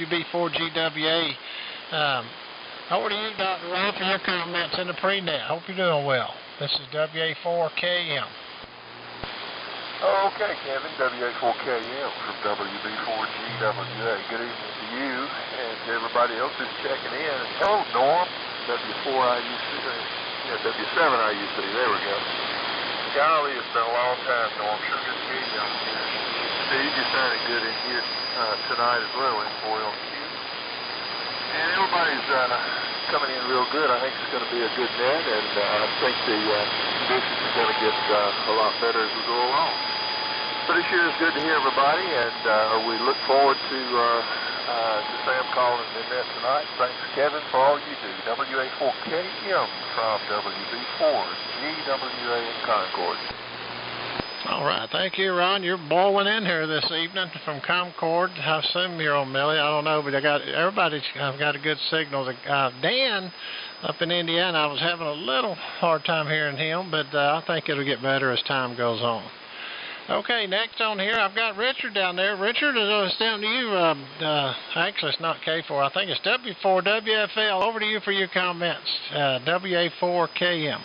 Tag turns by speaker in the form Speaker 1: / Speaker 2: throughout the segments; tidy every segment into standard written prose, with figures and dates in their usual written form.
Speaker 1: WB4GWA. Over to you, Dr. Ryan, for your comments in the pre-net. Hope you're doing well. This is WA4KM.
Speaker 2: Okay, Kevin, WA4KM from WB4GWA. Good evening to you and to everybody else who's checking in. Hello, Norm, W4IUC, W7IUC, there we go. Golly, it's been a long time, Norm. Sure good to hear you on here. Steve, you sounded good in here tonight as well, in boy on cue. And everybody's coming in real good. I think it's going to be a good net, and I think the conditions are going to get a lot better as we go along. But it sure is good to hear everybody, and we look forward to Sam calling the net tonight. Thanks, Kevin, for all you do. WA4KM from WB4GWA in Concord.
Speaker 1: All right, thank you, Ron. You're boiling in here this evening from Concord. I assume you're on Millie. I don't know, but everybody's got a good signal. Dan up in Indiana, I was having a little hard time hearing him, but I think it'll get better as time goes on. Okay, next on here, I've got Richard down there. Richard, it's down to you. Actually, it's not K4. I think it's W4WFL. Over to you for your comments. WA4KM.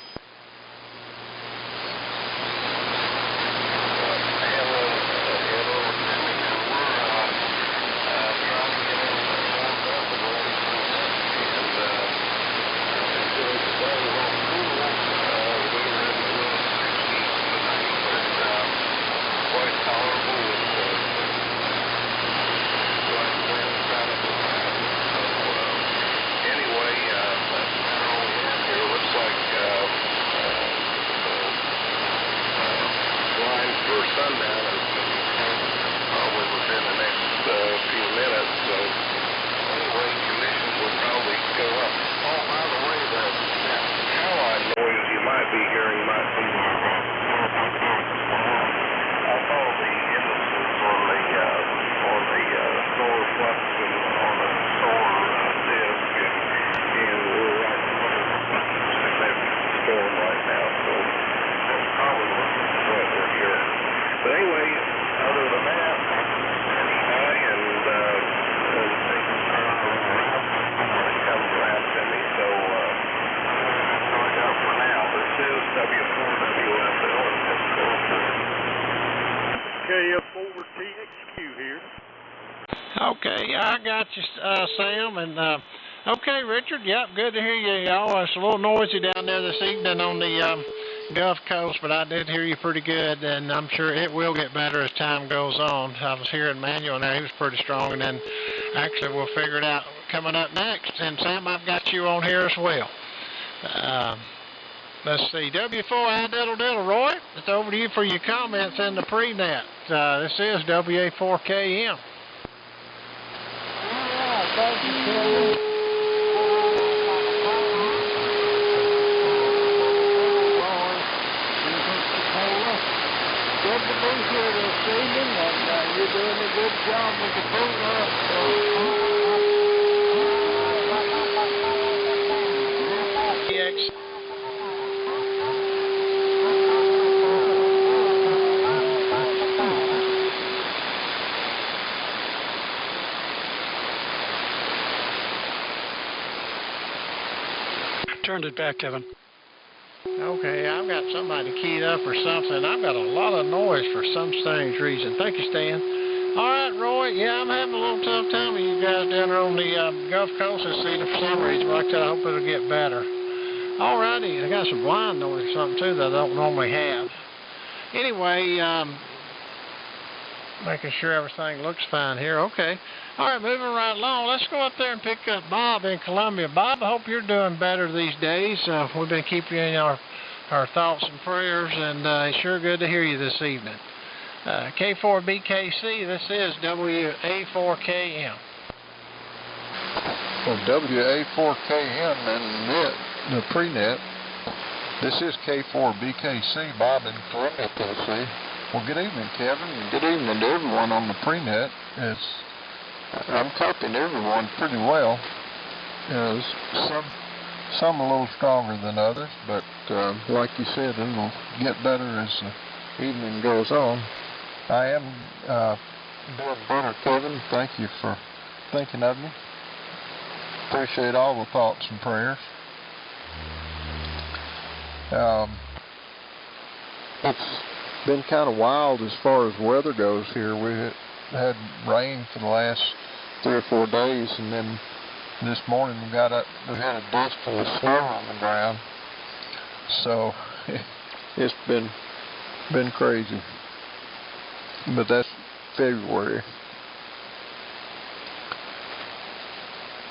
Speaker 1: Okay, I got you, Sam, and okay, Richard, yep, good to hear you, y'all. It's a little noisy down there this evening on the Gulf Coast, but I did hear you pretty good, and I'm sure it will get better as time goes on. I was hearing Manuel there, he was pretty strong, and then actually we'll figure it out coming up next. And Sam, I've got you on here as well. Let's see, W4I Diddle Diddle. Roy, it's over to you for your comments in the pre-net. This is WA4KM.
Speaker 3: Thank you, Kevin. Good to be here this evening, and you're doing a good job with the program.
Speaker 4: Turned it back, Kevin.
Speaker 1: Okay, I've got somebody keyed up or something. I've got a lot of noise for some strange reason. Thank you, Stan. All right, Roy. Yeah, I'm having a little tough time with you guys down there on the Gulf Coast this evening for some reason. Like I said, I hope it'll get better. All righty. I got some blind noise or something, too, that I don't normally have. Anyway, making sure everything looks fine here. Okay. All right, moving right along. Let's go up there and pick up Bob in Columbia. Bob, I hope you're doing better these days. We've been keeping you in our thoughts and prayers, and it's sure good to hear you this evening. K4BKC, this is WA4KM.
Speaker 2: Well, WA4KM and net, the pre-net. This is K4BKC, Bob in Columbia, Tennessee. Well, good evening, Kevin, and good evening to everyone on the pre-net. I'm copying everyone pretty well. Some a little stronger than others, but like you said, it'll get better as the evening goes on. I am doing better, Kevin. Thank you for thinking of you. Appreciate all the thoughts and prayers. It's been kind of wild as far as weather goes here. We had rain for the last 3 or 4 days, and then this morning we had a dust full of snow on the ground. So it's been crazy. But that's February.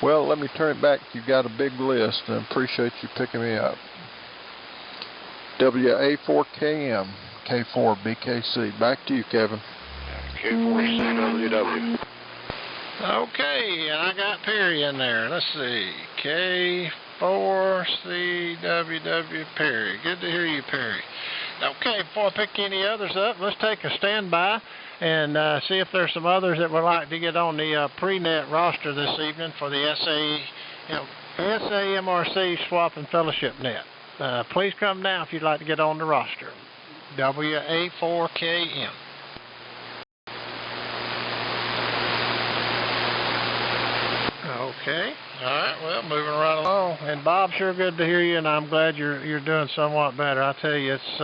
Speaker 2: Well, let me turn it back. You've got a big list, and I appreciate you picking me up. WA4KM, K4BKC. Back to you, Kevin.
Speaker 3: K4CWW.
Speaker 1: Okay, and I got Perry in there. Let's see. K4CWW Perry. Good to hear you, Perry. Okay, before I pick any others up, let's take a standby and see if there's some others that would like to get on the pre-net roster this evening for the SAMRC Swap and Fellowship Net. Please come now if you'd like to get on the roster. WA4KM. Okay. All right. Well, moving right along. And Bob, sure good to hear you, and I'm glad you're doing somewhat better. I tell you, it's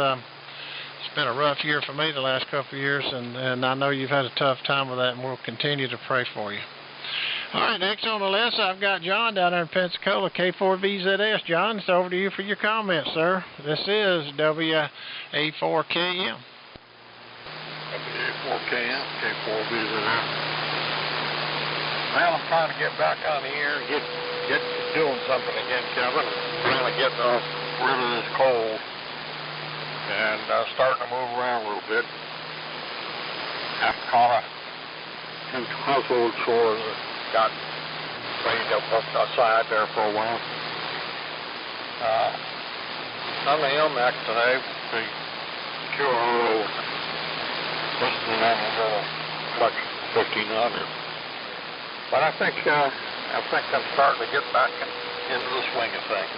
Speaker 1: been a rough year for me the last couple of years, and I know you've had a tough time with that, and we'll continue to pray for you. All right. Next on the list, I've got John down there in Pensacola, K4VZS. John, it's over to you for your comments, sir. This is WA4KM.
Speaker 3: WA4KM, K4VZS. Well, I'm trying to get back on the air and get doing something again, Kevin. I'm trying to get rid of this cold and starting to move around a little bit. I've caught some household chores that got laid up outside there for a while. On the LMAC today, the QRO listening on the little Flex 1500. But I think I'm starting to get back into the swing of things.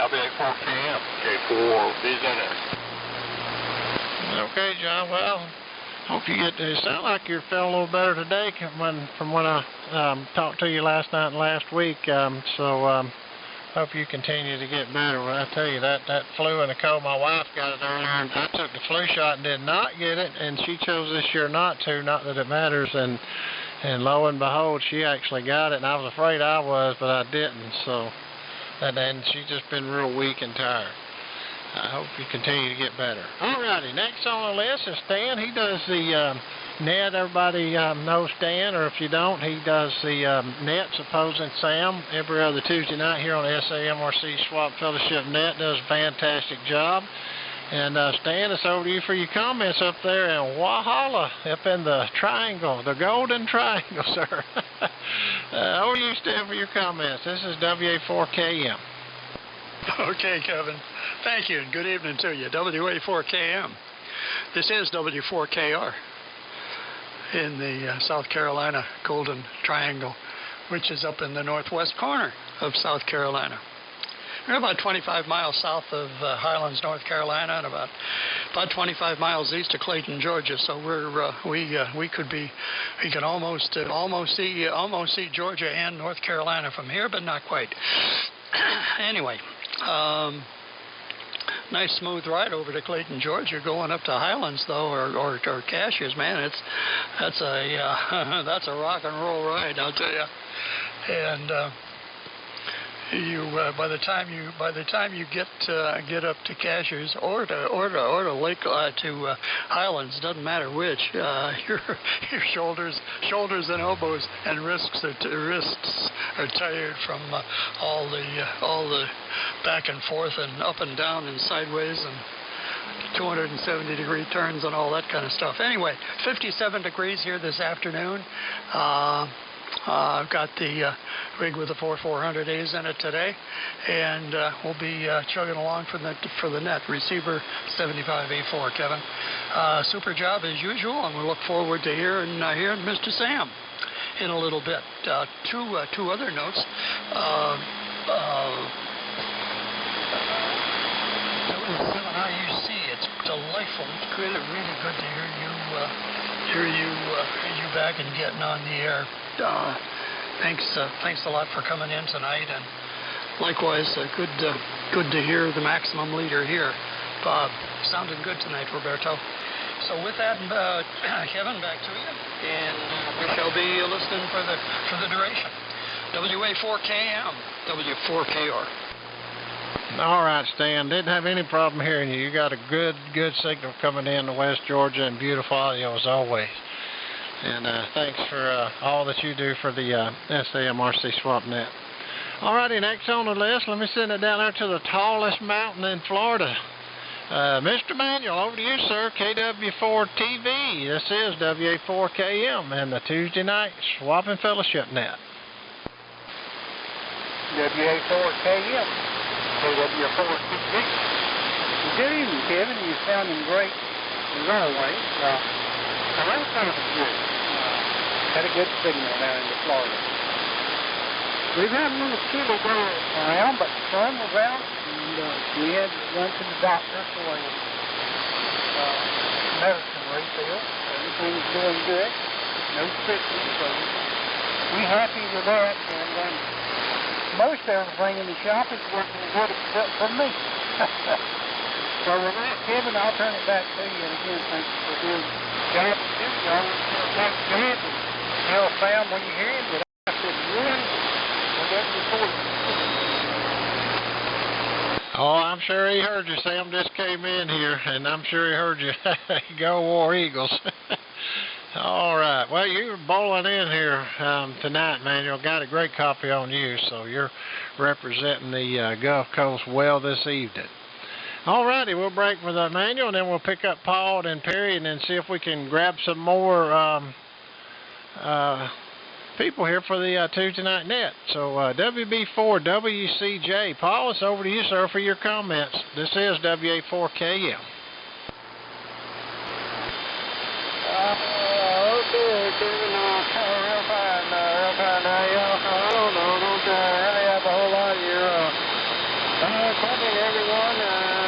Speaker 3: WA4KM, K4VZS.
Speaker 1: Okay, John. Well, hope you get. It sounds like you're feeling a little better today from when I talked to you last night and last week. Hope you continue to get better. Well, I tell you, that flu and the cold, my wife got it earlier, and I took the flu shot and did not get it, and she chose this year not to, not that it matters, and lo and behold, she actually got it, and I was afraid I was, but I didn't, so, and she's just been real weak and tired. I hope you continue to get better. All righty, next on the list is Stan. He does the net. Everybody knows Stan, or if you don't, he does the nets opposing Sam every other Tuesday night here on SAMRC Swap Fellowship Net. Does a fantastic job. And Stan, it's over to you for your comments up there in Walhalla, up in the triangle, the golden triangle, sir. Over to you, Stan, for your comments. This is WA4KM.
Speaker 4: Okay, Kevin. Thank you, and good evening to you. WA4KM. This is W4KR in the South Carolina Golden Triangle, which is up in the northwest corner of South Carolina. We're about 25 miles south of Highlands, North Carolina, and about 25 miles east of Clayton, Georgia. So we can almost see Georgia and North Carolina from here, but not quite. Anyway, nice smooth ride over to Clayton, Georgia. Going up to Highlands though, or Cashews, man, that's a rock and roll ride, I'll tell you. And by the time you get up to Cashews or to Lake to Highlands, doesn't matter which, your shoulders and elbows and wrists are tired from all the back and forth and up and down and sideways and 270-degree turns and all that kind of stuff. Anyway, 57 degrees here this afternoon. I've got the rig with the 400As in it today, and we'll be chugging along for the net. Receiver 75A4, Kevin. Super job as usual, and we look forward to hearing Mr. Sam in a little bit. Two other notes. WA7IUC, it's delightful. It's really, really good to hear you back and getting on the air. Thanks a lot for coming in tonight, and likewise, good to hear the maximum leader here, Bob. Sounded good tonight, Roberto. So with that, Kevin, back to you, and we shall be listening for the duration. WA4KM, W4KR.
Speaker 1: All right, Stan. Didn't have any problem hearing you. You got a good signal coming in to West Georgia, and beautiful audio as always. And thanks for all that you do for the SAMRC SwampNet. All righty, next on the list, let me send it down there to the tallest mountain in Florida. Mr. Manuel, over to you, sir. KW4TV. This is WA4KM and the Tuesday night Swap and Fellowship Net.
Speaker 5: WA4KM, KW4TV. Good evening, Kevin. You're sounding great as always. Around kind of good. Had a good signal down into Florida. We've had a little chilly go around, but the sun was out, and we had to run to the doctor for a medicine refill. Everything's doing good. No sickness, so we're happy with that. And most everything in the shop is working good except for me. So with that, Kevin, I'll turn it back to you. And again, thank you for doing the job you do. Y'all take care and tell Sam when you hear him that I said run.
Speaker 1: Oh, I'm sure he heard you. Sam just came in here, and I'm sure he heard you. Go War Eagles. All right. Well, you were bowling in here tonight, Manuel. Got a great copy on you, so you're representing the Gulf Coast well this evening. All righty. We'll break with Manuel, and then we'll pick up Paul and Perry, and then see if we can grab some more people here for the Tuesday night net. So WB4WCJ. Paul, it's over to you, sir, for your comments. This is WA4KM.
Speaker 5: Okay, Kevin, real fine. I don't really have a whole lot of your talking to everyone.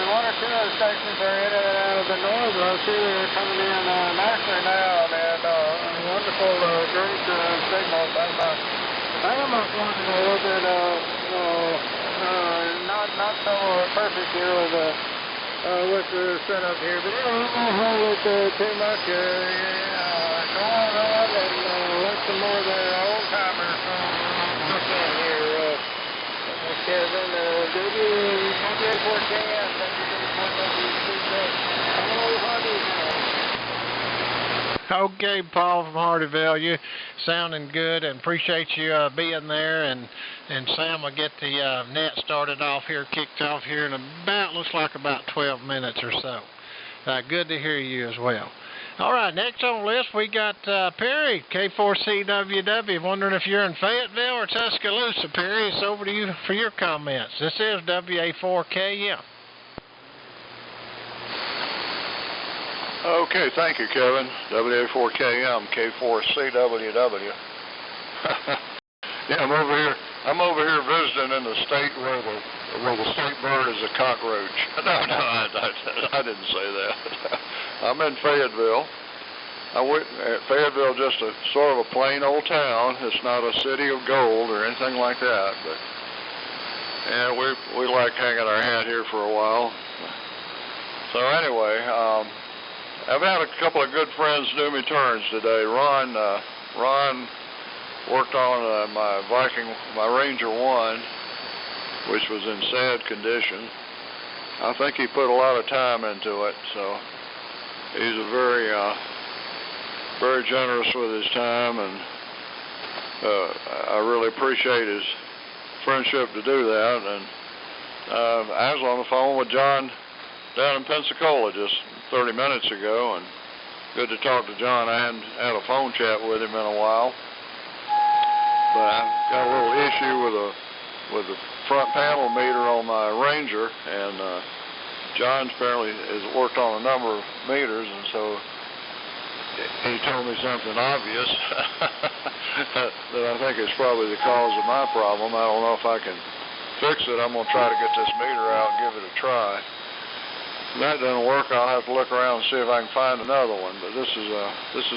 Speaker 5: One or two other stations are in and out of the north. I see they're coming in nicely now, and wonderful, great signals. I am wondering a little bit, not so perfect here with the setup here, but I don't hold it too much. Go on and let some more of the old timers look in here. Kevin, WA4KM,
Speaker 1: Okay, Paul from Hardyville, you sounding good, and appreciate you being there, and Sam will get the net started off here, kicked off here in looks like about 12 minutes or so. Good to hear you as well. All right, next on the list we got Perry, K4CWW. Wondering if you're in Fayetteville or Tuscaloosa, Perry. It's over to you for your comments. This is WA4KM.
Speaker 3: Okay, thank you, Kevin. WA4KM, K4CWW. Yeah, I'm over here visiting in the state where the state bird is a cockroach. No, I didn't say that. I'm in Fayetteville. Fayetteville, just a sort of a plain old town. It's not a city of gold or anything like that, but yeah, we like hanging our hat here for a while. So anyway, I've had a couple of good friends do me turns today. Ron worked on my Ranger 1, which was in sad condition. I think he put a lot of time into it, so he's a very generous with his time, and I really appreciate his friendship to do that. And I was on the phone with John down in Pensacola just 30 minutes ago, and good to talk to John. I hadn't had a phone chat with him in a while, but I've got a little issue with the front panel meter on my Ranger, and John apparently has worked on a number of meters, and so he told me something obvious that I think is probably the cause of my problem. I don't know if I can fix it. I'm going to try to get this meter out and give it a try. that doesn't work, I'll have to look around and see if I can find another one. But this is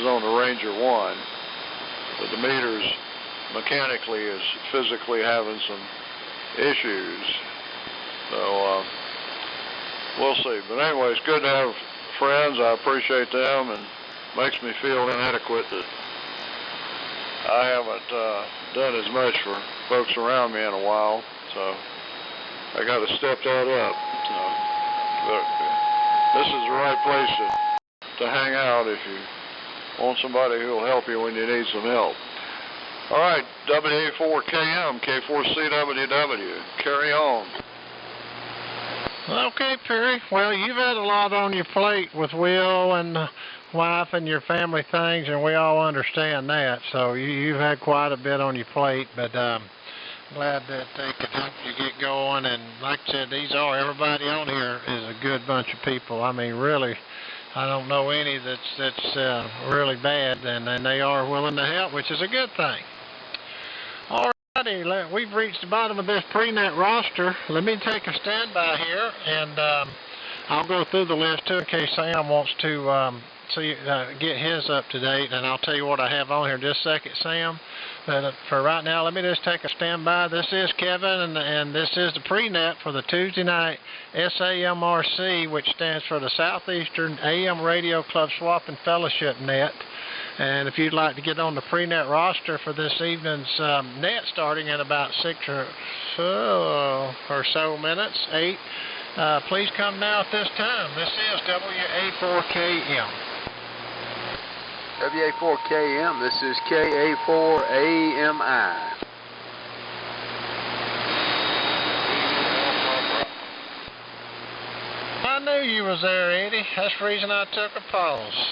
Speaker 3: on the Ranger 1. But the meter's mechanically is physically having some issues. So we'll see. But anyway, it's good to have friends. I appreciate them, and makes me feel inadequate that I haven't done as much for folks around me in a while. So I got to step that up. So, but this is the right place to hang out if you want somebody who will help you when you need some help. All right, WA4KM, K4CWW, carry on.
Speaker 1: Okay, Perry. Well, you've had a lot on your plate with Will and the wife and your family things, and we all understand that. So you've had quite a bit on your plate, but glad that they could help you get going. And like I said, everybody on here is a good bunch of people. I mean, really, I don't know any that's really bad, and they are willing to help, which is a good thing. Alrighty, we've reached the bottom of this pre-net roster. Let me take a standby here, and I'll go through the list too in case Sam wants to get his up to date, and I'll tell you what I have on here in just a second, Sam. But for right now, let me just take a standby. This is Kevin, and this is the pre-net for the Tuesday night SAMRC, which stands for the Southeastern AM Radio Club Swap and Fellowship Net. And if you'd like to get on the pre-net roster for this evening's net starting in about 6 or so minutes, 8, please come now at this time. This is WA4KM.
Speaker 6: WA4KM, this is KA4AMI.
Speaker 1: I knew you was there, Eddie. That's the reason I took a pause.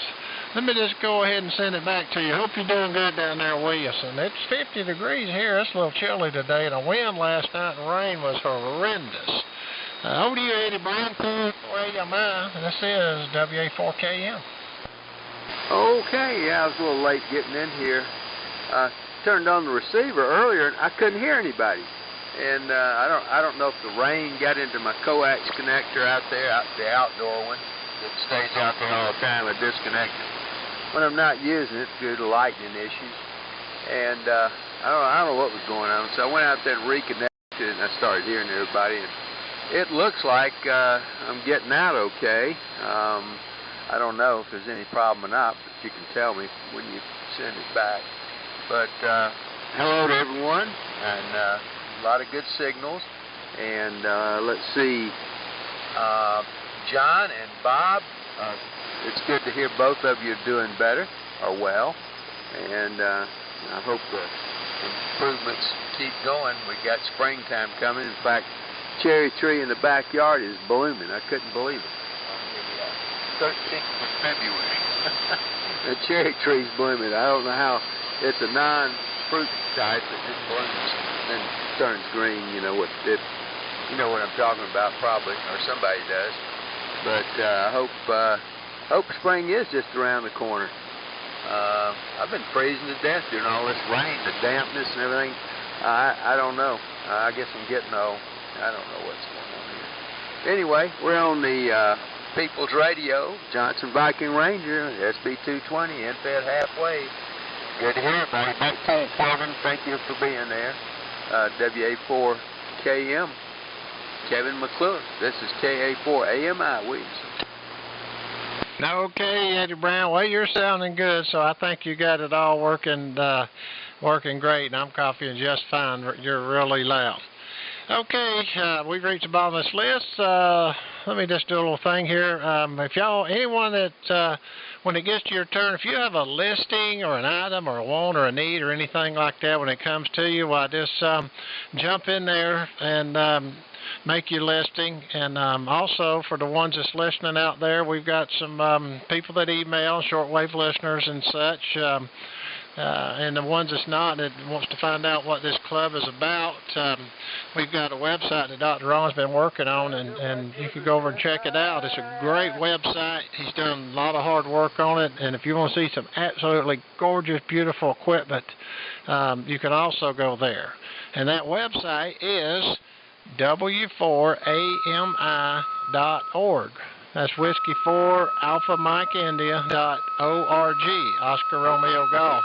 Speaker 1: Let me just go ahead and send it back to you. Hope you're doing good down there in Williamson. It's 50 degrees here. It's a little chilly today. The wind last night and rain was horrendous. Over to you, Eddie Brown, AMI. This is WA4KM.
Speaker 6: Okay, yeah, I was a little late getting in here. I turned on the receiver earlier and I couldn't hear anybody. And I don't know if the rain got into my coax connector out there, the outdoor one that stays out there all the time. I disconnect it when I'm not using it due to lightning issues. And I don't know what was going on. So I went out there and reconnected, and I started hearing everybody. And it looks like I'm getting out okay. I don't know if there's any problem or not, but you can tell me when you send it back. But hello to everyone, and a lot of good signals. And let's see, John and Bob, it's good to hear both of you doing better or well. And I hope the improvements keep going. We got springtime coming. In fact, cherry tree in the backyard is blooming. I couldn't believe it. 13th of February. The cherry tree's blooming. I don't know how. It's a non-fruit type that just blooms and turns green. You know what I'm talking about, probably, or somebody does. But I hope spring is just around the corner. I've been freezing to death during all this rain, the dampness and everything. I don't know. I guess I'm getting old. I don't know what's going on here. Anyway, we're on the People's Radio, Johnson Viking Ranger, SB220, Infed halfway. Good to hear everybody. Back home, Kevin. Thank you for being there. WA4KM, Kevin McClure. This is KA4AMI Williamson.
Speaker 1: Okay, Eddie Brown. Well, you're sounding good, so I think you got it all working great, and I'm copying just fine. You're really loud. Okay, we've reached the bottom of this list. Let me just do a little thing here. If anyone that, when it gets to your turn, if you have a listing or an item or a want or a need or anything like that when it comes to you, just jump in there and make your listing. And also, for the ones that's listening out there, we've got some people that email, shortwave listeners and such. And the ones that's not, that wants to find out what this club is about, we've got a website that Dr. Ron's been working on, and you can go over and check it out. It's a great website. He's done a lot of hard work on it, and if you want to see some absolutely gorgeous, beautiful equipment, you can also go there. And that website is w4ami.org. That's Whiskey 4 Alpha Mike India .org, Oscar Romeo Golf.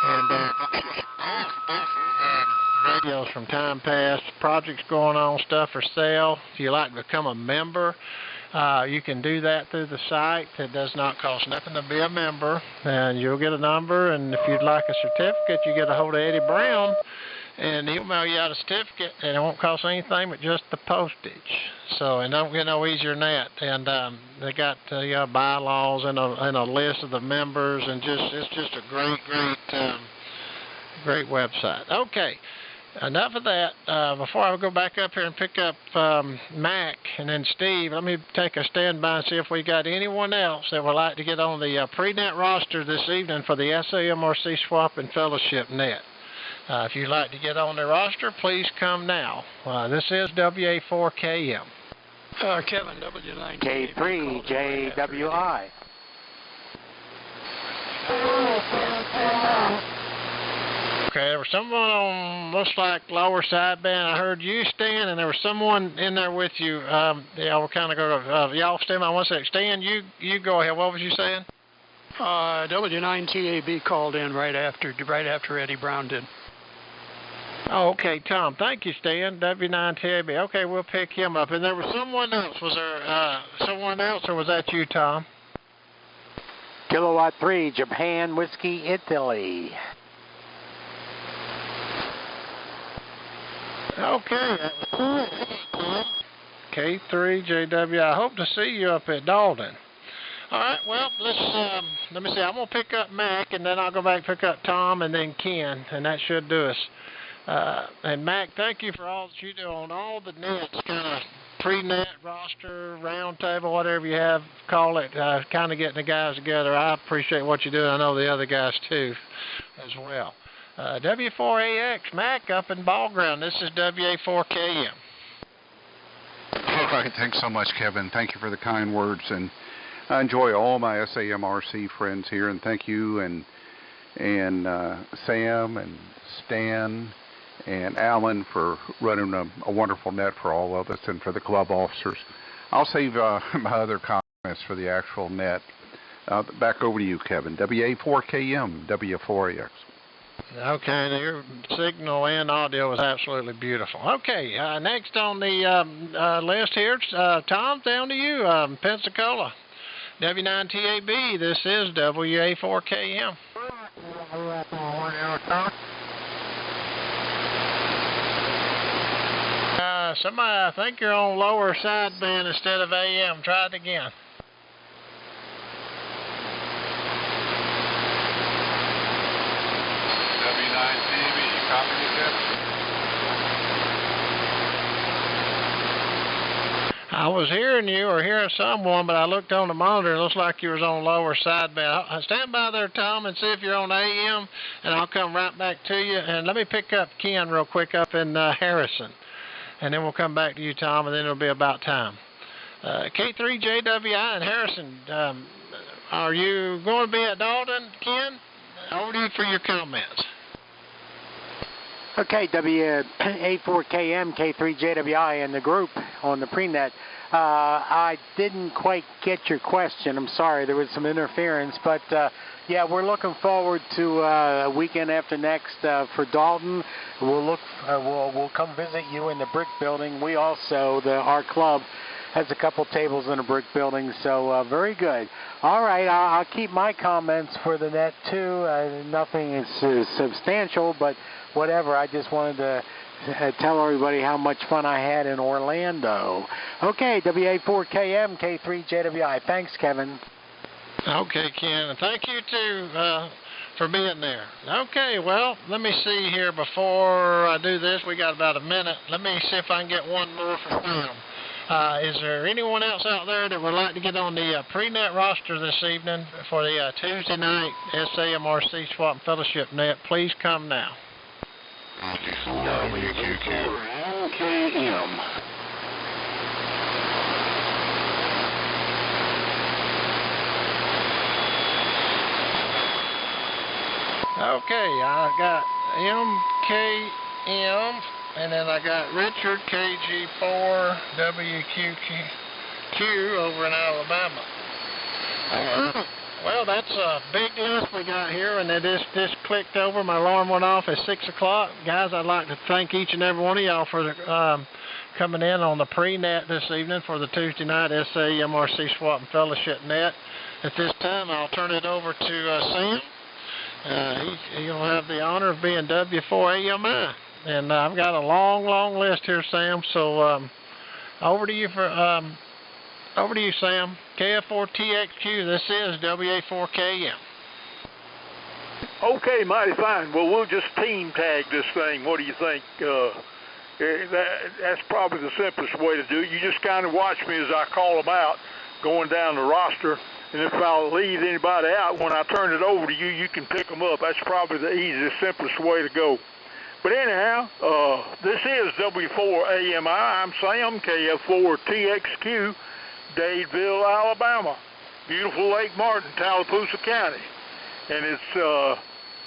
Speaker 1: And videos from time past, projects going on, stuff for sale. If you'd like to become a member, you can do that through the site. It does not cost nothing to be a member, and you'll get a number. And if you'd like a certificate, you get a hold of Eddie Brown, and he'll mail you out a certificate, and it won't cost anything but just the postage. So, and don't get no easier than that. And they got bylaws and a list of the members, and it's just a great website. Okay. Enough of that. Before I go back up here and pick up Mac and then Steve, let me take a standby and see if we got anyone else that would like to get on the pre-net roster this evening for the SAMRC Swap and Fellowship Net. If you'd like to get on the roster, please come now. This is WA4KM.
Speaker 4: Kevin, W9.
Speaker 5: K3JWI.
Speaker 1: Okay, there was someone on, looks like lower sideband. I heard you, Stan, and there was someone in there with you. Y'all were kind of going, y'all stand by one sec. Stan, you go ahead. What was you saying?
Speaker 4: W9TAB called in right after Eddie Brown did.
Speaker 1: Oh, okay, Tom. Thank you, Stan. W9TAB. Okay, we'll pick him up. And there was someone else. Was there someone else, or was that you, Tom?
Speaker 5: Kilowatt 3, Japan Whiskey, Italy.
Speaker 1: Okay, that was K3JW. I hope to see you up at Dalton. All right, well, let me see. I'm going to pick up Mac, and then I'll go back and pick up Tom and then Ken, and that should do us. And Mac, thank you for all that you do on all the nets, kind of pre-net, roster, round table, whatever you have, call it, kind of getting the guys together. I appreciate what you do. I know the other guys, too, as well. W4AX, Mac, up in Ball Ground. This is WA4KM.
Speaker 7: All right, thanks so much, Kevin. Thank you for the kind words, and I enjoy all my SAMRC friends here, and thank you and Sam and Stan and Alan for running a wonderful net for all of us and for the club officers. I'll save my other comments for the actual net. Back over to you, Kevin. WA4KM, W4AX.
Speaker 1: Okay, your signal and audio was absolutely beautiful. Okay, next on the list here, Tom, down to you, Pensacola. W9TAB, this is WA4KM. Somebody, I think you're on lower sideband instead of AM. Try it again.
Speaker 3: W9TV, copy me, Kevin?
Speaker 1: I was hearing you or hearing someone, but I looked on the monitor and it looks like you was on lower sideband. Stand by there, Tom, and see if you're on AM, and I'll come right back to you. And let me pick up Ken real quick up in Harrison, and then we'll come back to you, Tom, and then it'll be about time. K3JWI in Harrison, are you going to be at Dalton, Ken? Over to you for your comments.
Speaker 5: Okay, WA4KM, K3JWI in the group on the pre-net. I didn't quite get your question. I'm sorry, there was some interference. But, yeah, we're looking forward to weekend after next for Dalton. We'll come visit you in the brick building. We also, our club, has a couple tables in a brick building, so very good. All right, I'll keep my comments for the net, too. Nothing is substantial, but whatever. I just wanted to tell everybody how much fun I had in Orlando. Okay, WA4KM, K3JWI. Thanks, Kevin.
Speaker 1: Okay, Ken, and thank you, too, for being there. Okay, well, let me see here before I do this. We got about a minute. Let me see if I can get one more for Tom. Is there anyone else out there that would like to get on the pre-net roster this evening for the Tuesday night SAMRC Swap and Fellowship Net? Please come now.
Speaker 3: WQQM.
Speaker 1: Okay, I got MKM, and then I got Richard KG4 WQQ. over in Alabama. Well, that's a big list we got here, and it just clicked over. My alarm went off at 6 o'clock. Guys, I'd like to thank each and every one of y'all for coming in on the pre-net this evening for the Tuesday night SAMRC Swap and Fellowship net. At this time, I'll turn it over to Sam. He'll have the honor of being W4AMI. And I've got a long list here, Sam, so over to you, Sam. KF4TXQ, this is WA4KM.
Speaker 3: Okay, mighty fine. Well, we'll just team tag this thing. What do you think? That's probably the simplest way to do it. You just kind of watch me as I call them out, going down the roster. And if I leave anybody out, when I turn it over to you, you can pick them up. That's probably the easiest, simplest way to go. But anyhow, this is W4AMI. I'm Sam, KF4TXQ, Dadeville, Alabama. Beautiful Lake Martin, Tallapoosa County. And it's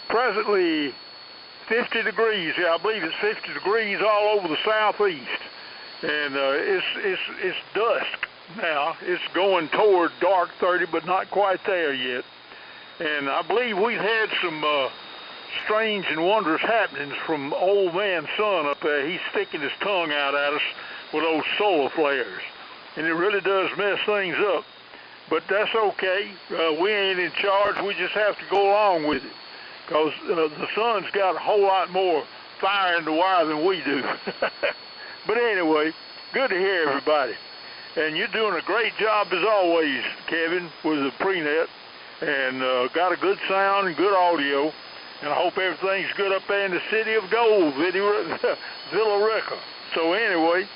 Speaker 3: presently 50 degrees. Yeah, I believe it's 50 degrees all over the southeast. And it's dusk now. It's going toward dark 30, but not quite there yet. And I believe we've had some strange and wondrous happenings from old man Sun up there. He's sticking his tongue out at us with those solar flares. And it really does mess things up. But that's okay. We ain't in charge. We just have to go along with it. Because the sun's got a whole lot more fire in the wire than we do. But anyway, good to hear everybody. And you're doing a great job as always, Kevin, with the pre-net. And got a good sound and good audio. And I hope everything's good up there in the city of gold, Villa Rica. So anyway,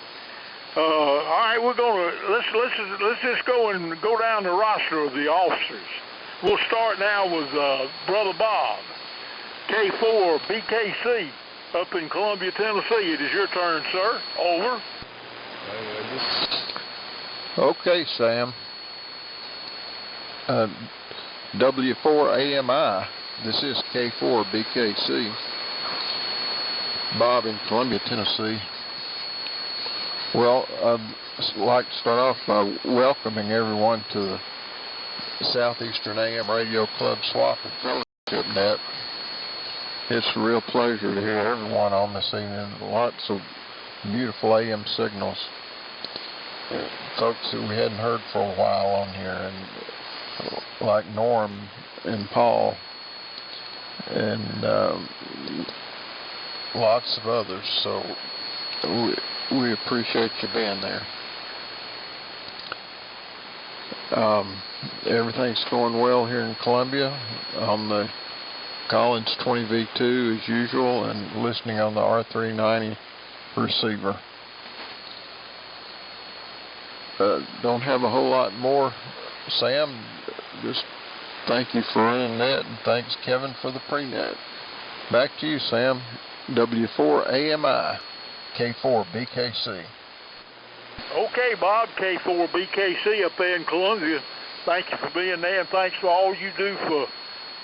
Speaker 3: all right, we're gonna let's just go down the roster of the officers. We'll start now with Brother Bob, K4 BKC, up in Columbia, Tennessee. It is your turn, sir. Over.
Speaker 8: Okay, Sam. W4AMI. This is K4 BKC. Bob in Columbia, Tennessee. Well, I'd like to start off by welcoming everyone to the Southeastern AM Radio Club Swap and Fellowship Net. It's a real pleasure to hear everyone on this evening. Lots of beautiful AM signals. Folks that we hadn't heard for a while on here, and like Norm and Paul, and lots of others. So we appreciate you being there. Everything's going well here in Columbia on the Collins 20V2 as usual, and listening on the R390 receiver. Don't have a whole lot more, Sam. Just thank you for running that, and thanks, Kevin, for the pre-net. Back to you, Sam. W4AMI, K4 BKC.
Speaker 3: Okay, Bob, K4 BKC up there in Columbia. Thank you for being there, and thanks for all you do for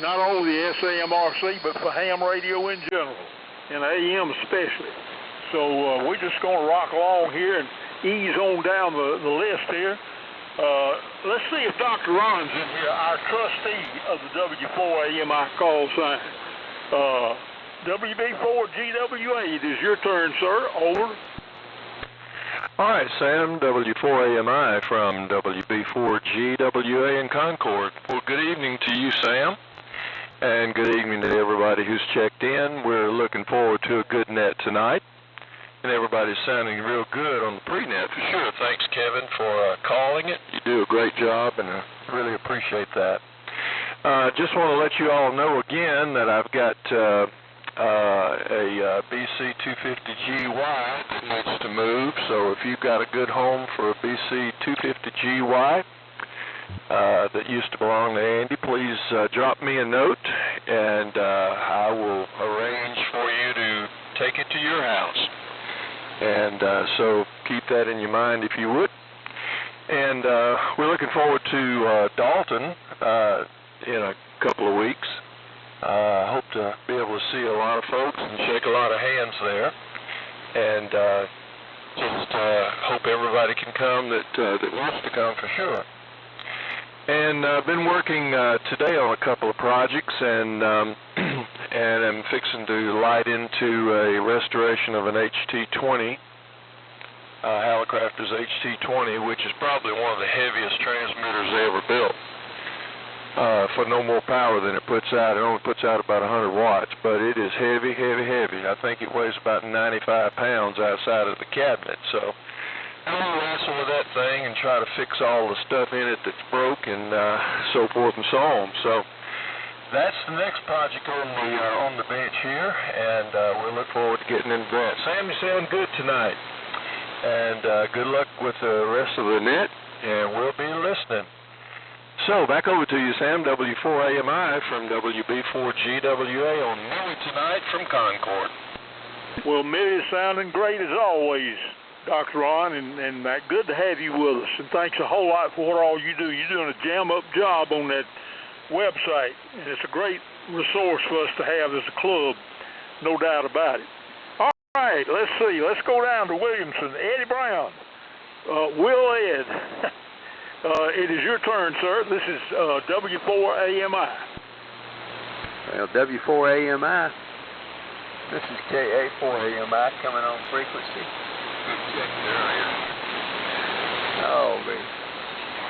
Speaker 3: not only the SAMRC, but for ham radio in general, and AM especially. So we're just going to rock along here and ease on down the list here. Let's see if Dr. Ron's in here, our trustee of the W4AMI call sign. WB4GWA, it is your turn, sir. Over.
Speaker 2: All right, Sam, W4AMI from WB4GWA in Concord. Well, good evening to you, Sam, and good evening to everybody who's checked in. We're looking forward to a good net tonight, and everybody's sounding real good on the pre-net for sure. Thanks, Kevin, for calling it. You do a great job, and I really appreciate that. Just want to let you all know again that I've got a BC 250GY that needs to move, so if you've got a good home for a BC 250GY that used to belong to Andy, please drop me a note, and I will arrange for you to take it to your house. And so keep that in your mind if you would. And we're looking forward to Dalton in a couple of weeks. I hope to be able to see a lot of folks and shake a lot of hands there. And Just hope everybody can come that wants to come for sure. And I've been working today on a couple of projects, and and I'm fixing to light into a restoration of an HT20, Hallicrafter's HT20, which is probably one of the heaviest transmitters they ever built. For no more power than it puts out. It only puts out about 100 watts, but it is heavy, heavy, heavy. I think it weighs about 95 pounds outside of the cabinet. So I'm going to wrestle with that thing and try to fix all the stuff in it that's broke and so forth and so on. So that's the next project on the bench here, and we'll look forward to getting into that. Sam, you sound good tonight, and good luck with the rest of the net, and we'll be listening. So, back over to you, Sam, W4AMI from WB4GWA on Millie tonight from Concord.
Speaker 9: Well, Millie's sounding great as always, Dr. Ron, and good to have you with us. And thanks a whole lot for what all you do. You're doing a jam-up job on that website, and it's a great resource for us to have as a club, no doubt about it. All right, let's see. Let's go down to Williamson. Eddie Brown, Will Ed. It is your turn, sir. This is W4AMI.
Speaker 6: Well, W4AMI. This is KA4AMI coming on frequency. Good check earlier. Oh, baby.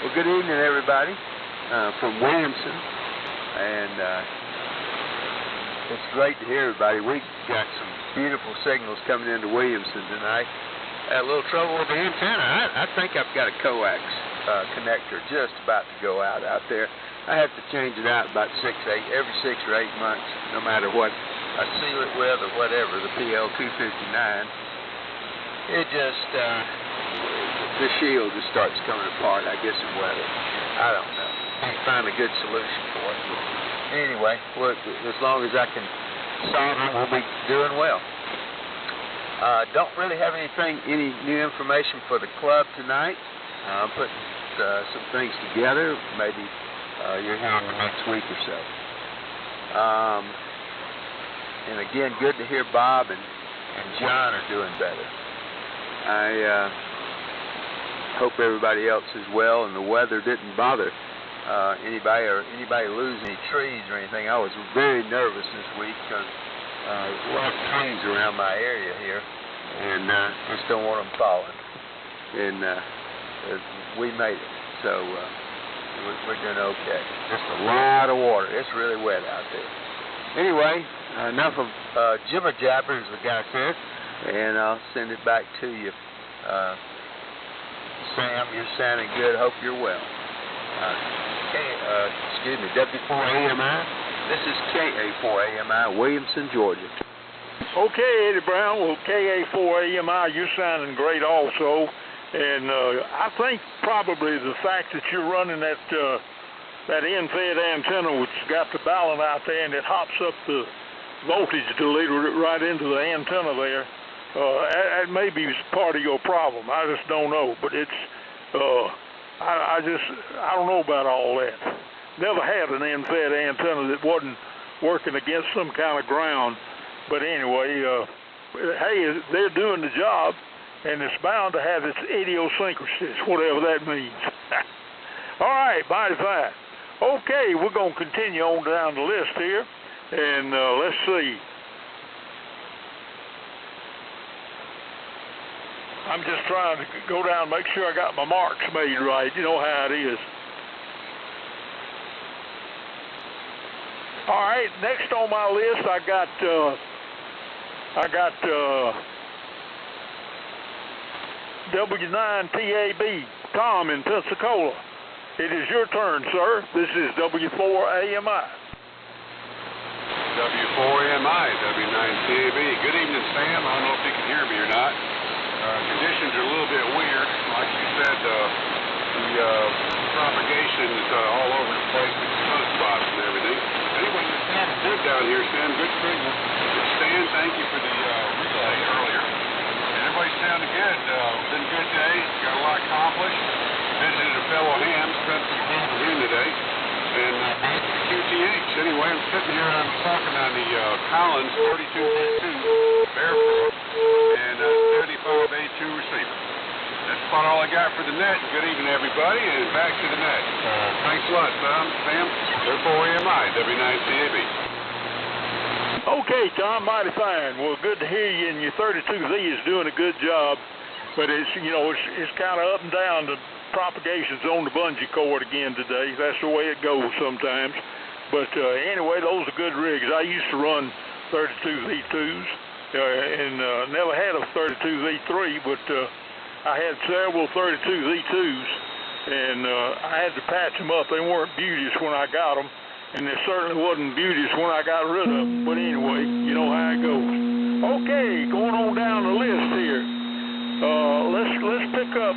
Speaker 6: Well, good evening, everybody, from Williamson. And it's great to hear everybody. We've got some beautiful signals coming into Williamson tonight. Had a little trouble with the antenna. I think I've got a coax connector just about to go out there. I have to change it out about every 6 or 8 months, no matter what I seal it with or whatever, the PL259. It just, the shield just starts coming apart, I guess, in weather. I don't know. Can't find a good solution for it. But anyway, as long as I can solve it, we'll be doing well. Don't really have any new information for the club tonight. I'm putting some things together. Maybe you're here in the next week or so. And again, good to hear Bob and John are doing better. I hope everybody else is well and the weather didn't bother anybody lose any trees or anything. I was very nervous this week because there's a lot of trees around my area here, and just don't want them falling. And we made it, so we're doing okay. Just a lot of water. It's really wet out there. Anyway, enough of jibber jabber, as the guy said, and I'll send it back to you. Sam, you're sounding good. Hope you're well. W4AMI. This is KA4AMI, Williamson, Georgia.
Speaker 9: Okay, Eddie Brown. Well, KA4AMI, you're sounding great also. And I think probably the fact that you're running that end-fed antenna, which got the balun out there, and it hops up the voltage deleter right into the antenna there, that may be part of your problem. I just don't know. But it's, I don't know about all that. Never had an end-fed antenna that wasn't working against some kind of ground. But anyway, hey, they're doing the job. And it's bound to have its idiosyncrasies, whatever that means. All right, mighty fine. Okay, we're going to continue on down the list here. And let's see. I'm just trying to go down and make sure I got my marks made right. You know how it is. All right, next on my list, I got W9TAB, Tom in Pensacola. It is your turn, sir. This is W4AMI.
Speaker 10: W4AMI, W9TAB. Good evening, Sam. I don't know if you can hear me or not. Conditions are a little bit weird. Like you said, the propagation is all over the place with sunspots and everything. Anyway, it sounds good down here, Sam. Good signal. Stan, thank you for the relay earlier. Everybody's sounding good. Been a good day. Got a lot accomplished. Visited a fellow ham. Spent some time with him today. And QTH. Anyway, I'm sitting here and I'm talking on the Collins 32.2 Barefoot and 35 A2 receiver. That's about all I got for the net. Good evening, everybody, and back to the net. Thanks a lot, Sam. Therefore, AMI, W9CAB.
Speaker 9: Okay, Tom, mighty fine. Well, good to hear you, and your 32Z is doing a good job. But it's kind of up and down. The propagation's on the bungee cord again today. That's the way it goes sometimes. But anyway, those are good rigs. I used to run 32Z2s and never had a 32Z3, but I had several 32Z2s, and I had to patch them up. They weren't beauteous when I got them, and they certainly wasn't beauteous when I got rid of them. But anyway, you know how it goes. Okay, going on down the list here. Let's pick up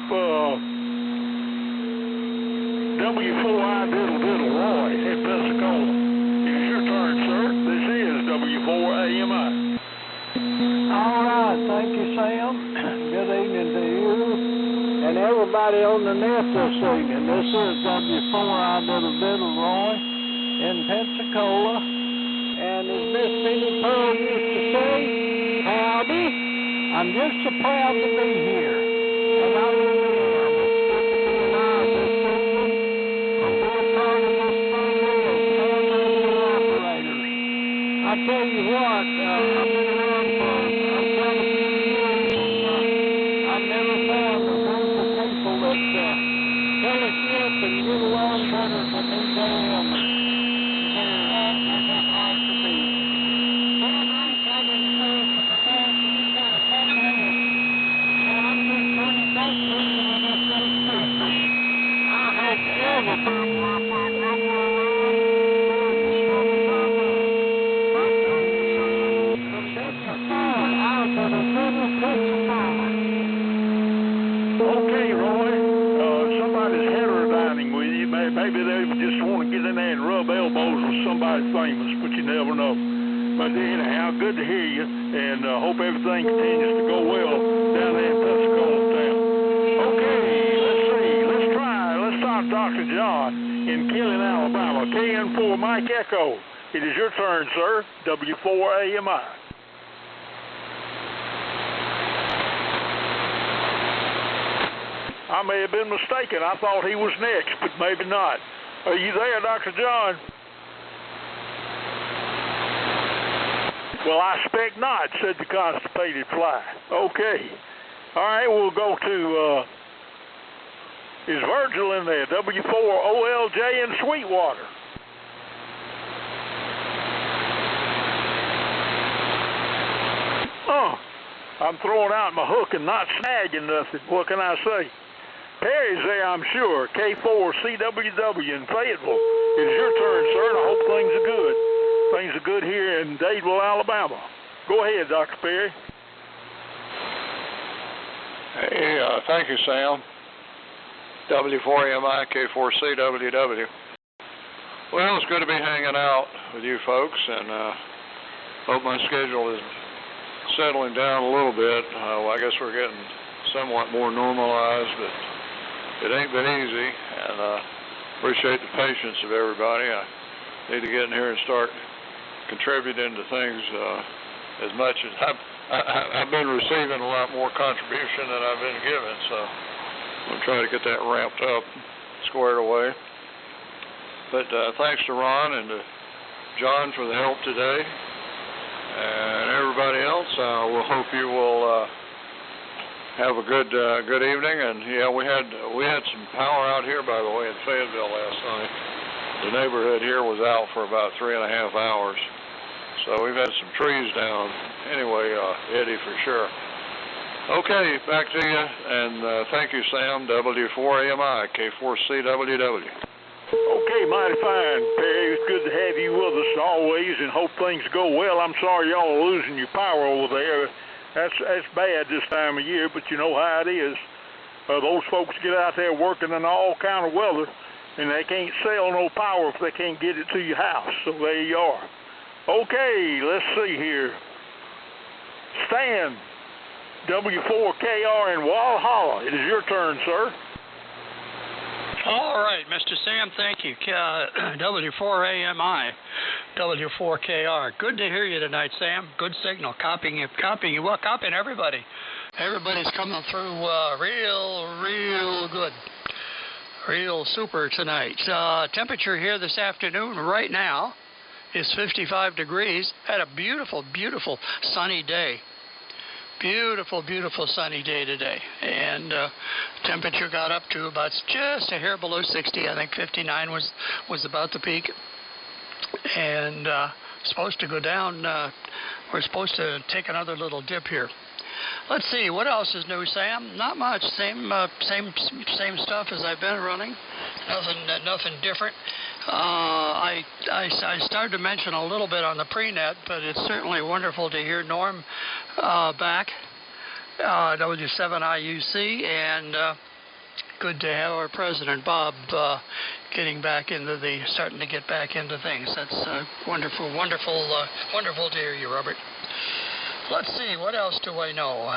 Speaker 9: W4I Diddle Diddle Roy in Pensacola. It is your turn, sir. This is W4AMI.
Speaker 5: All right, thank you, Sam. Good evening to you and everybody on the net this evening. This is W4I Diddle Diddle Roy in Pensacola. And as Miss Minnie Pearl used to say, howdy. I'm just so proud to be here. And I remember I tell you what, I've been around for quite a few years, and I've never found a group of people that fellowship and get along better than these AM. It's hard to be. Well, I'm coming to you got a second hand. And I'm just pretty thankful for this little speech. I had everything like my
Speaker 9: Okay, Roy. Somebody's heterodyning with you. Maybe they just want to get in there and rub elbows with somebody famous, but you never know. But anyhow, good to hear you, and hope everything continues to go well down there in Pensacola town. Okay, let's see. Let's start Dr. John in Killeen, Alabama. KN4 Mike Echo. It is your turn, sir. W4AMI. I may have been mistaken. I thought he was next, but maybe not. Are you there, Dr. John? Well, I expect not, said the constipated fly. Okay. All right, we'll go to, is Virgil in there? W4OLJ in Sweetwater. I'm throwing out my hook and not snagging nothing. What can I say? Perry's there, I'm sure. K4CWW in Fayetteville. It is your turn, sir, and I hope things are good. Things are good here in Dadeville, Alabama. Go ahead, Dr. Perry.
Speaker 3: Hey, thank you, Sam. W4MI, K4CWW. Well, it's good to be hanging out with you folks, and hope my schedule is settling down a little bit. I guess we're getting somewhat more normalized, but it ain't been easy, and appreciate the patience of everybody. I need to get in here and start contributing to things as much as I've been receiving a lot more contribution than I've been given, so I'm going to try to get that ramped up, squared away. But thanks to Ron and to John for the help today, and everybody else. We'll hope you will have a good evening. And yeah, we had some power out here, by the way, in Fayetteville last night. The neighborhood here was out for about 3.5 hours, so we've had some trees down. Anyway, Eddie, for sure. Okay, back to you, and thank you, Sam. W4AMI, K4CWW.
Speaker 9: Okay, mighty fine, Perry. It's good to have you with us always, and hope things go well. I'm sorry y'all are losing your power over there. That's bad this time of year, but you know how it is. Those folks get out there working in all kind of weather, and they can't sell no power if they can't get it to your house. So there you are. Okay, let's see here. Stan, W4KR in Walhalla. It is your turn, sir.
Speaker 4: All right, Mr. Sam, thank you. W4AMI, W4KR. Good to hear you tonight, Sam. Good signal. Copying you. Well, copying everybody. Everybody's coming through real good. Real super tonight. Temperature here this afternoon right now is 55 degrees. Had a beautiful, beautiful sunny day. Beautiful, beautiful sunny day today. And temperature got up to about just a hair below 60. I think 59 was about the peak. And supposed to go down. We're supposed to take another little dip here. Let's see, what else is new, Sam? Not much. Same stuff as I've been running. Nothing different. I started to mention a little bit on the pre-net, but it's certainly wonderful to hear Norm back, W7IUC, and good to have our president, Bob, starting to get back into things. That's wonderful to hear you, Robert. Let's see, what else do I know?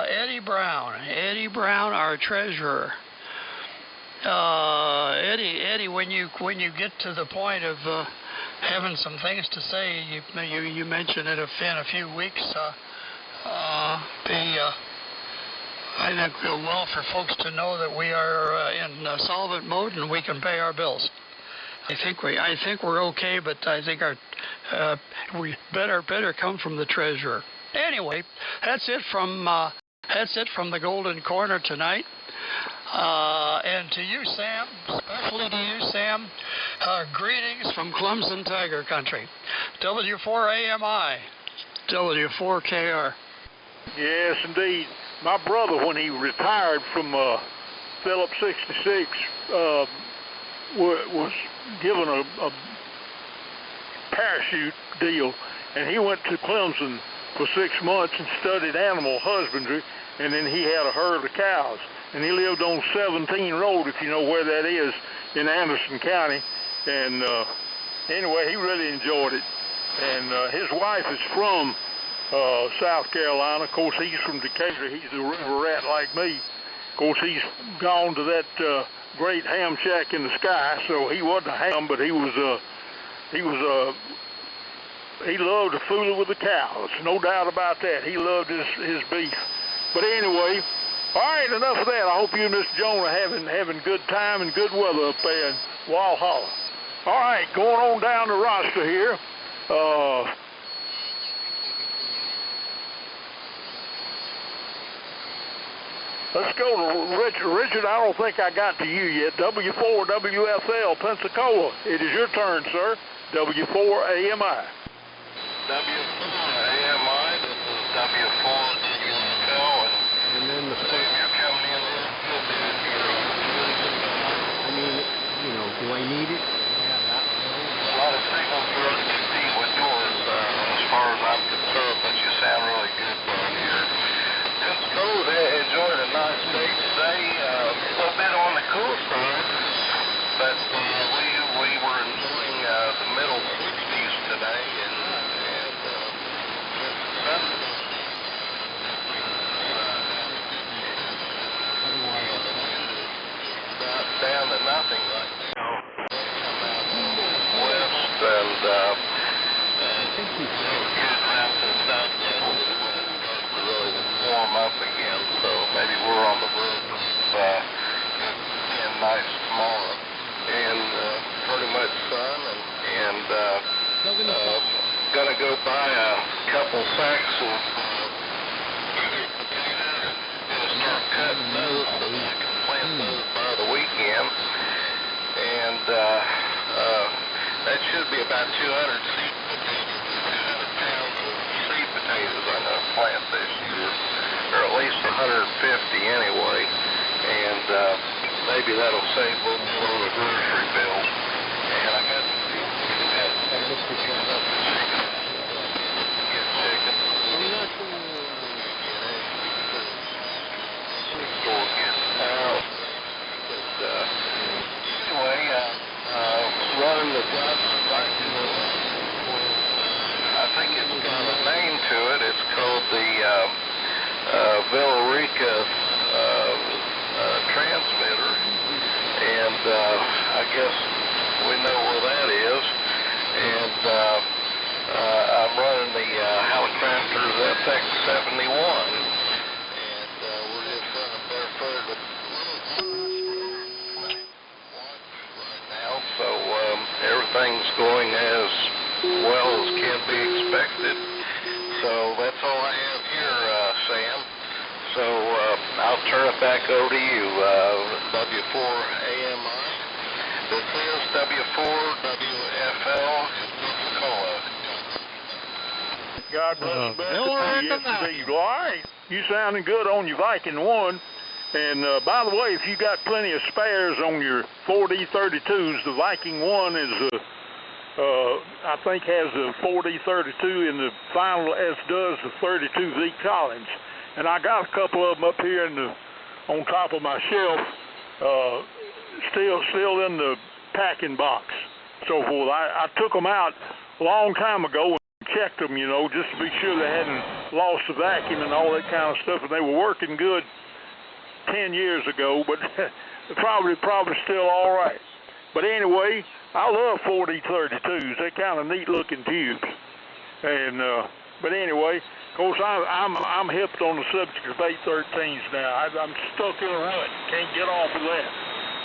Speaker 4: Eddie Brown, our treasurer. Eddie, when you get to the point of having some things to say, you mentioned it in a few weeks. I think well for folks to know that we are in solvent mode and we can pay our bills. I think we're okay, but I think we better come from the treasurer. Anyway, that's it from the Golden Corner tonight. And to you, Sam, especially to you, Sam, greetings from Clemson Tiger Country. W4AMI, W4KR.
Speaker 9: Yes, indeed. My brother, when he retired from Phillips 66, was given a parachute deal, and he went to Clemson for 6 months and studied animal husbandry, and then he had a herd of cows, and he lived on 17 Road, if you know where that is, in Anderson County, and anyway, he really enjoyed it, and his wife is from South Carolina. Of course, he's from Decatur. He's a river rat like me. Of course, he's gone to that great ham shack in the sky, so he wasn't a ham, but he loved to fool with the cows, no doubt about that. He loved his beef. But anyway, all right, enough of that. I hope you and Mr. Jones are having good time and good weather up there in Walhalla. All right, going on down the roster here. Let's go to Richard. Richard, I don't think I got to you yet. W4 WFL, Pensacola. It is your turn, sir. W4 AMI.
Speaker 3: W4AMI, this is W4 WFL, and then the you're coming in a little bit here.
Speaker 5: I mean, do I need it? Yeah,
Speaker 3: a lot of signals really compete with yours as far as I'm concerned, but you sound really good down here. Pensacola, they enjoyed a nice day today, a little bit on the cool side, but we were enjoying the middle 60s today, and down to nothing right now. West and good around to the southwest. Really warm up again, so maybe we're on the verge of being nice tomorrow. And pretty much sun, and gonna go buy a couple sacks of potatoes and start cutting those so you can plant those by the weekend. And that should be about 200 seed potatoes, 200 pounds of seed potatoes I'm going to plant this year, or at least 150 anyway. And maybe that'll save a little more on the grocery bill. And I got to get chicken. Store getting out. Anyway, running the job site. I think it's got a name to it. It's called the Villarica transmitter, and I guess we know where that is. And I'm running the helicopters Tech 71. And we're just running barefooted with right now. So everything's going as well as can be expected. So that's all I have here, Sam. So I'll turn it back over to you, W4AMI. This is W4WFL in Pensacola.
Speaker 9: God bless you, Steve. All right, you sounding good on your Viking 1. And by the way, if you got plenty of spares on your 4D32s, the Viking 1 is I think has a 4D32 in the final, as does the 32Z Collins. And I got a couple of them up here on top of my shelf, still in the packing box, so forth. I took them out a long time ago and checked them, you know, just to be sure they hadn't lost the vacuum and all that kind of stuff. And they were working good 10 years ago, but probably still all right. But anyway, I love 4D32s. They're kind of neat looking tubes. And but anyway, of course, I'm hipped on the subject of 813s now. I'm stuck in a rut. Can't get off of that.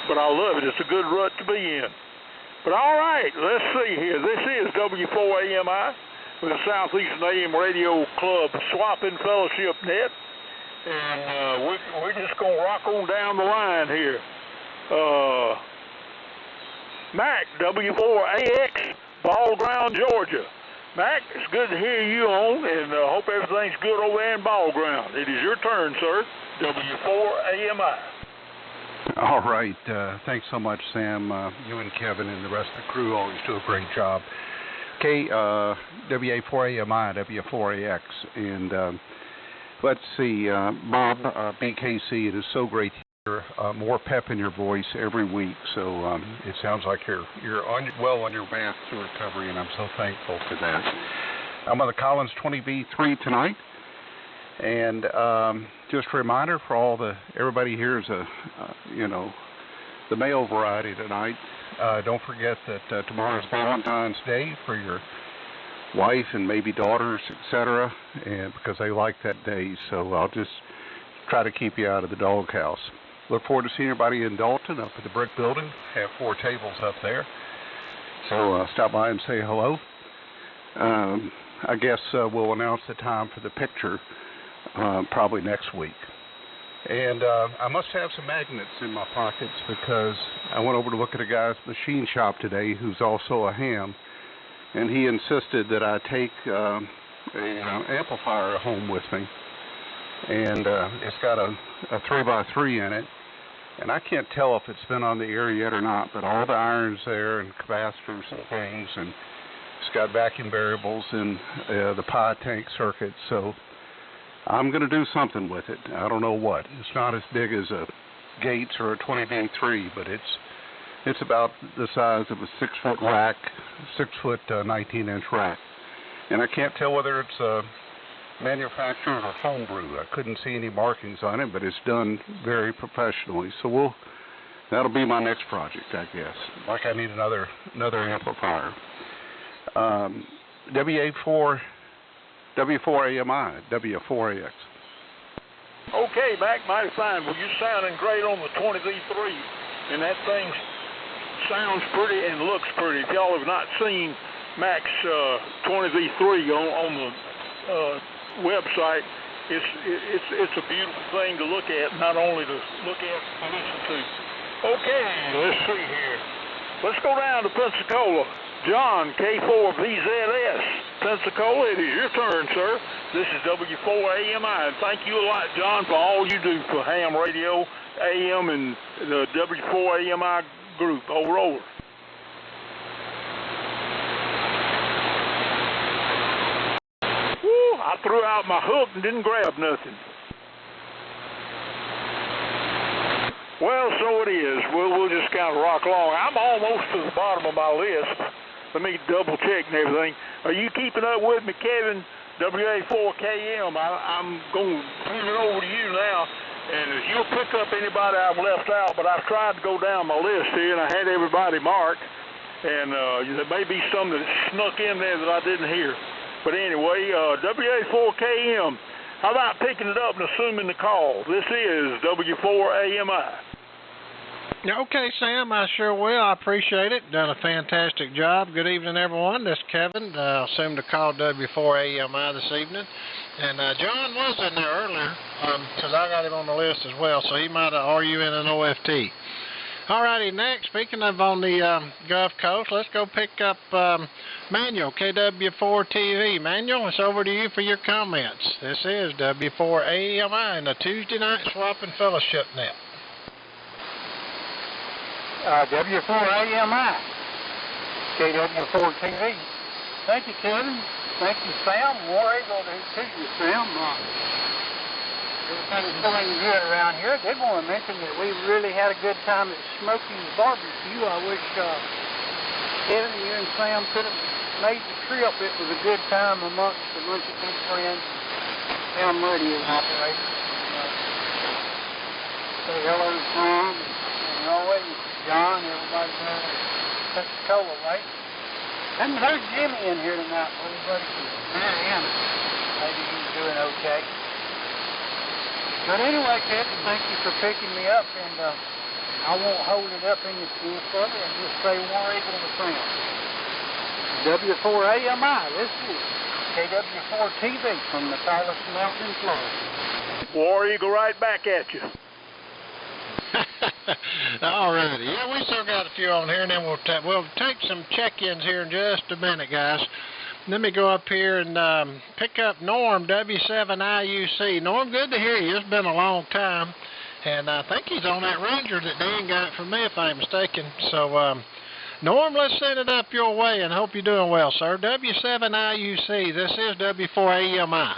Speaker 9: But I love it. It's a good rut to be in. But all right, let's see here. This is W4AMI with the Southeastern AM Radio Club Swapping Fellowship Net. And we're just going to rock on down the line here. Mac, W4AX, Ball Ground, Georgia. Mac, it's good to hear you on, and hope everything's good over there in Ball Ground. It is your turn, sir. W4AMI.
Speaker 7: All right. Thanks so much, Sam. You and Kevin and the rest of the crew always do a great job. Okay, WA4AMI, W4AX. And let's see, Bob, BKC, it is so great to hear more pep in your voice every week. So it sounds like you're well on your path to recovery, and I'm so thankful for that. I'm on the Collins 20V3 tonight. And just a reminder for everybody here is the male variety tonight. Don't forget that tomorrow is Valentine's Day for your wife and maybe daughters, etc., and because they like that day. So I'll just try to keep you out of the doghouse. Look forward to seeing everybody in Dalton up at the Brick Building. Have 4 tables up there. So stop by and say hello. I guess we'll announce the time for the picture probably next week. And I must have some magnets in my pockets because I went over to look at a guy's machine shop today who's also a ham, and he insisted that I take an amplifier home with me. And it's got a 3x3 in it, and I can't tell if it's been on the air yet or not, but all the irons there and capacitors and things, and it's got vacuum variables and the pi tank circuit, so I'm going to do something with it. I don't know what. It's not as big as a Gates or a 20D3, but it's about the size of a 6-foot rack, 6-foot 19-inch rack. And I can't tell whether it's manufactured or homebrew. I couldn't see any markings on it, but it's done very professionally. So that'll be my next project, I guess. Like I need another amplifier. W4AMI, W4AX.
Speaker 9: Okay, Mac, mighty fine. Well, you're sounding great on the 20V3, and that thing sounds pretty and looks pretty. If y'all have not seen Mac's 20V3 on the website, it's a beautiful thing to look at, not only to look at but listen to. Okay, let's see here. Let's go down to Pensacola. John, K4VZS, Pensacola, it is your turn, sir. This is W4AMI, and thank you a lot, John, for all you do for ham radio, AM, and the W4AMI group. Over. Woo, I threw out my hook and didn't grab nothing. Well, so it is. We'll just kind of rock along. I'm almost to the bottom of my list. Let me double check and everything. Are you keeping up with me, Kevin? WA4KM. I'm going to turn it over to you now. And if you'll pick up anybody I've left out, but I've tried to go down my list here, and I had everybody marked. And there may be some that snuck in there that I didn't hear. But anyway, WA4KM, how about picking it up and assuming the call? This is W4AMI.
Speaker 1: Okay, Sam, I sure will. I appreciate it. Done a fantastic job. Good evening, everyone. This is Kevin. I'll assume to call W4AMI this evening. And John was in there earlier because I got him on the list as well, so he might have RUN an OFT. All righty, next, speaking of on the Gulf Coast, let's go pick up Manuel, KW4TV. Manuel, it's over to you for your comments. This is W4AMI in the Tuesday Night Swapping Fellowship Net.
Speaker 5: W4AMI, KW4TV. Thank you, Kevin. Thank you, Sam. War Eagle to you, Sam. Everything's going good around here. I did want to mention that we really had a good time at Smokey's Barbecue. I wish Kevin, you and Sam could have made the trip. It was a good time amongst a bunch of good friends. Sam Muddy is operating. Say hello to Tom and Roy. John, everybody there at Pensacola Lake. Haven't heard Jimmy in here tonight, everybody. Mariana. Maybe he's doing okay. But anyway, Kevin, thank you for picking me up, and I won't hold it up any further and just say War Eagle to Sam. W4AMI, this is KW4TV from the tallest mountain in Florida.
Speaker 9: War Eagle right back at you.
Speaker 1: All righty. Yeah, we still got a few on here, and then we'll take some check-ins here in just a minute, guys. Let me go up here and pick up Norm, W7IUC. Norm, good to hear you. It's been a long time, and I think he's on that Ranger that Dan got from me, if I'm mistaken. So, Norm, let's send it up your way, and hope you're doing well, sir. W7IUC. This is W4AMI.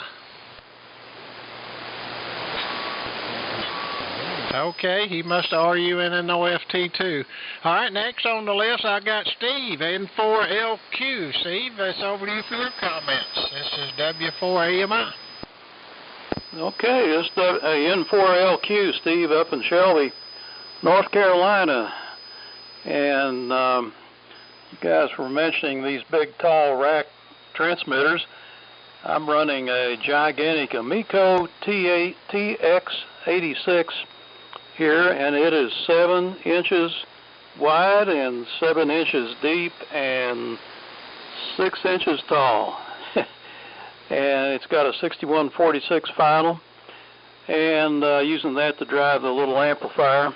Speaker 1: Okay, he must have RUN an OFT too. All right, next on the list, I got Steve, N4LQ. Steve, it's over to you for your comments. This is W4AMI.
Speaker 11: Okay, it's N4LQ, Steve, up in Shelby, North Carolina. And you guys were mentioning these big, tall rack transmitters. I'm running a gigantic Amico TX86 here, and it is 7 inches wide and 7 inches deep and 6 inches tall. And it's got a 6146 final, and using that to drive the little amplifier.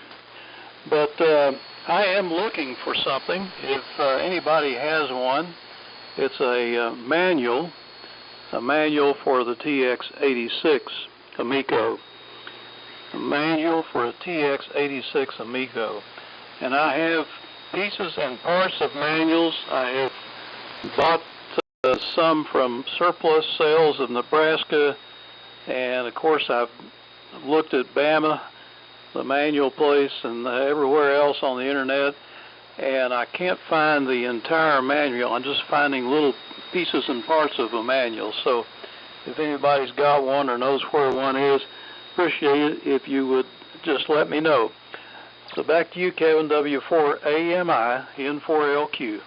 Speaker 11: But I am looking for something. If anybody has one, it's a manual for the TX86 Amico. A manual for a TX86 Amico. And I have pieces and parts of manuals. I have bought some from surplus sales of Nebraska, and of course I've looked at Bama, the manual place, and everywhere else on the internet, and I can't find the entire manual. I'm just finding little pieces and parts of a manual. So if anybody's got one or knows where one is, appreciate it if you would just let me know. So back to you, Kevin, W4AMI, N4LQ.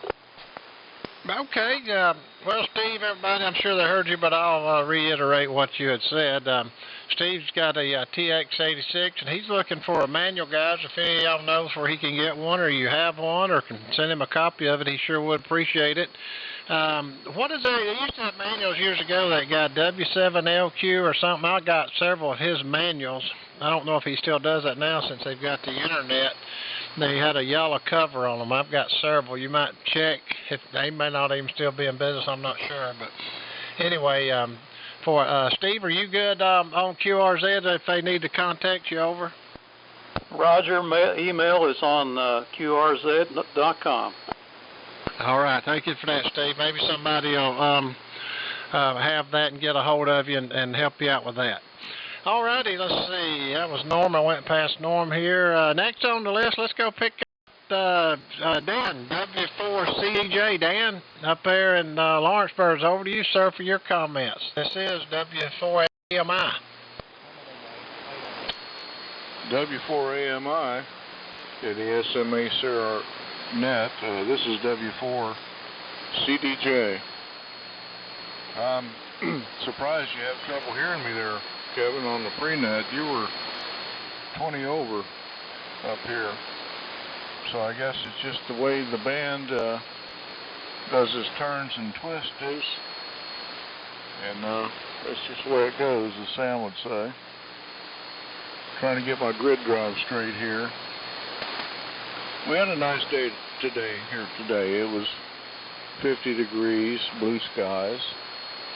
Speaker 1: Okay. Well, Steve, everybody, I'm sure they heard you, but I'll reiterate what you had said. Steve's got a TX86, and he's looking for a manual, guys. If any of y'all knows where he can get one, or you have one, or can send him a copy of it, he sure would appreciate it. What is that? They used to have manuals years ago that got W7LQ or something. I got several of his manuals. I don't know if he still does that now since they've got the internet. They had a yellow cover on them. I've got several. You might check if they may not even still be in business. I'm not sure. But anyway, for Steve, are you good on QRZ if they need to contact you over?
Speaker 11: Roger, email is on QRZ.com.
Speaker 1: All right. Thank you for that, Steve. Maybe somebody will have that and get a hold of you and help you out with that. All righty, let's see. That was Norm. I went past Norm here. Next on the list, let's go pick up Dan, W4CJ. Dan, up there in Lawrenceburg. Over to you, sir, for your comments. This is W4AMI.
Speaker 8: W4AMI, the SMA Sierra Net. This is W4CDJ.
Speaker 3: I'm surprised you have trouble hearing me there, Kevin, on the pre-net. You were 20 over up here. So I guess it's just the way the band does its turns and twists, Deuce. And that's just the way it goes, as Sam would say. Trying to get my grid drive straight here. We had a nice day today. It was 50 degrees, blue skies.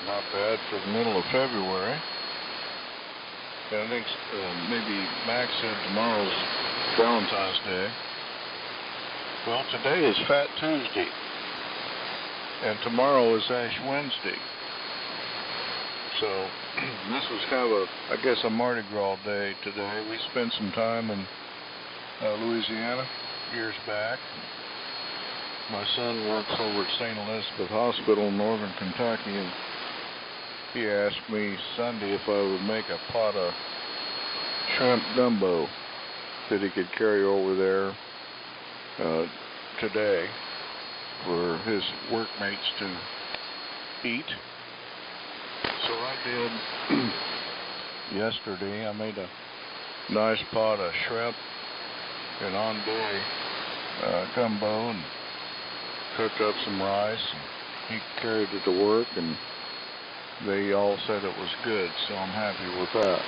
Speaker 3: Not bad for the middle of February. And I think maybe Max said tomorrow's Valentine's Day. Well, today is Fat Tuesday. And tomorrow is Ash Wednesday. So this was kind of a Mardi Gras day today. We spent some time in Louisiana years back. My son works over at St. Elizabeth Hospital in northern Kentucky, and he asked me Sunday if I would make a pot of shrimp gumbo that he could carry over there today for his workmates to eat. So I did yesterday. I made a nice pot of shrimp and andouille gumbo and cooked up some rice. And he carried it to work, and they all said it was good, so I'm happy with that.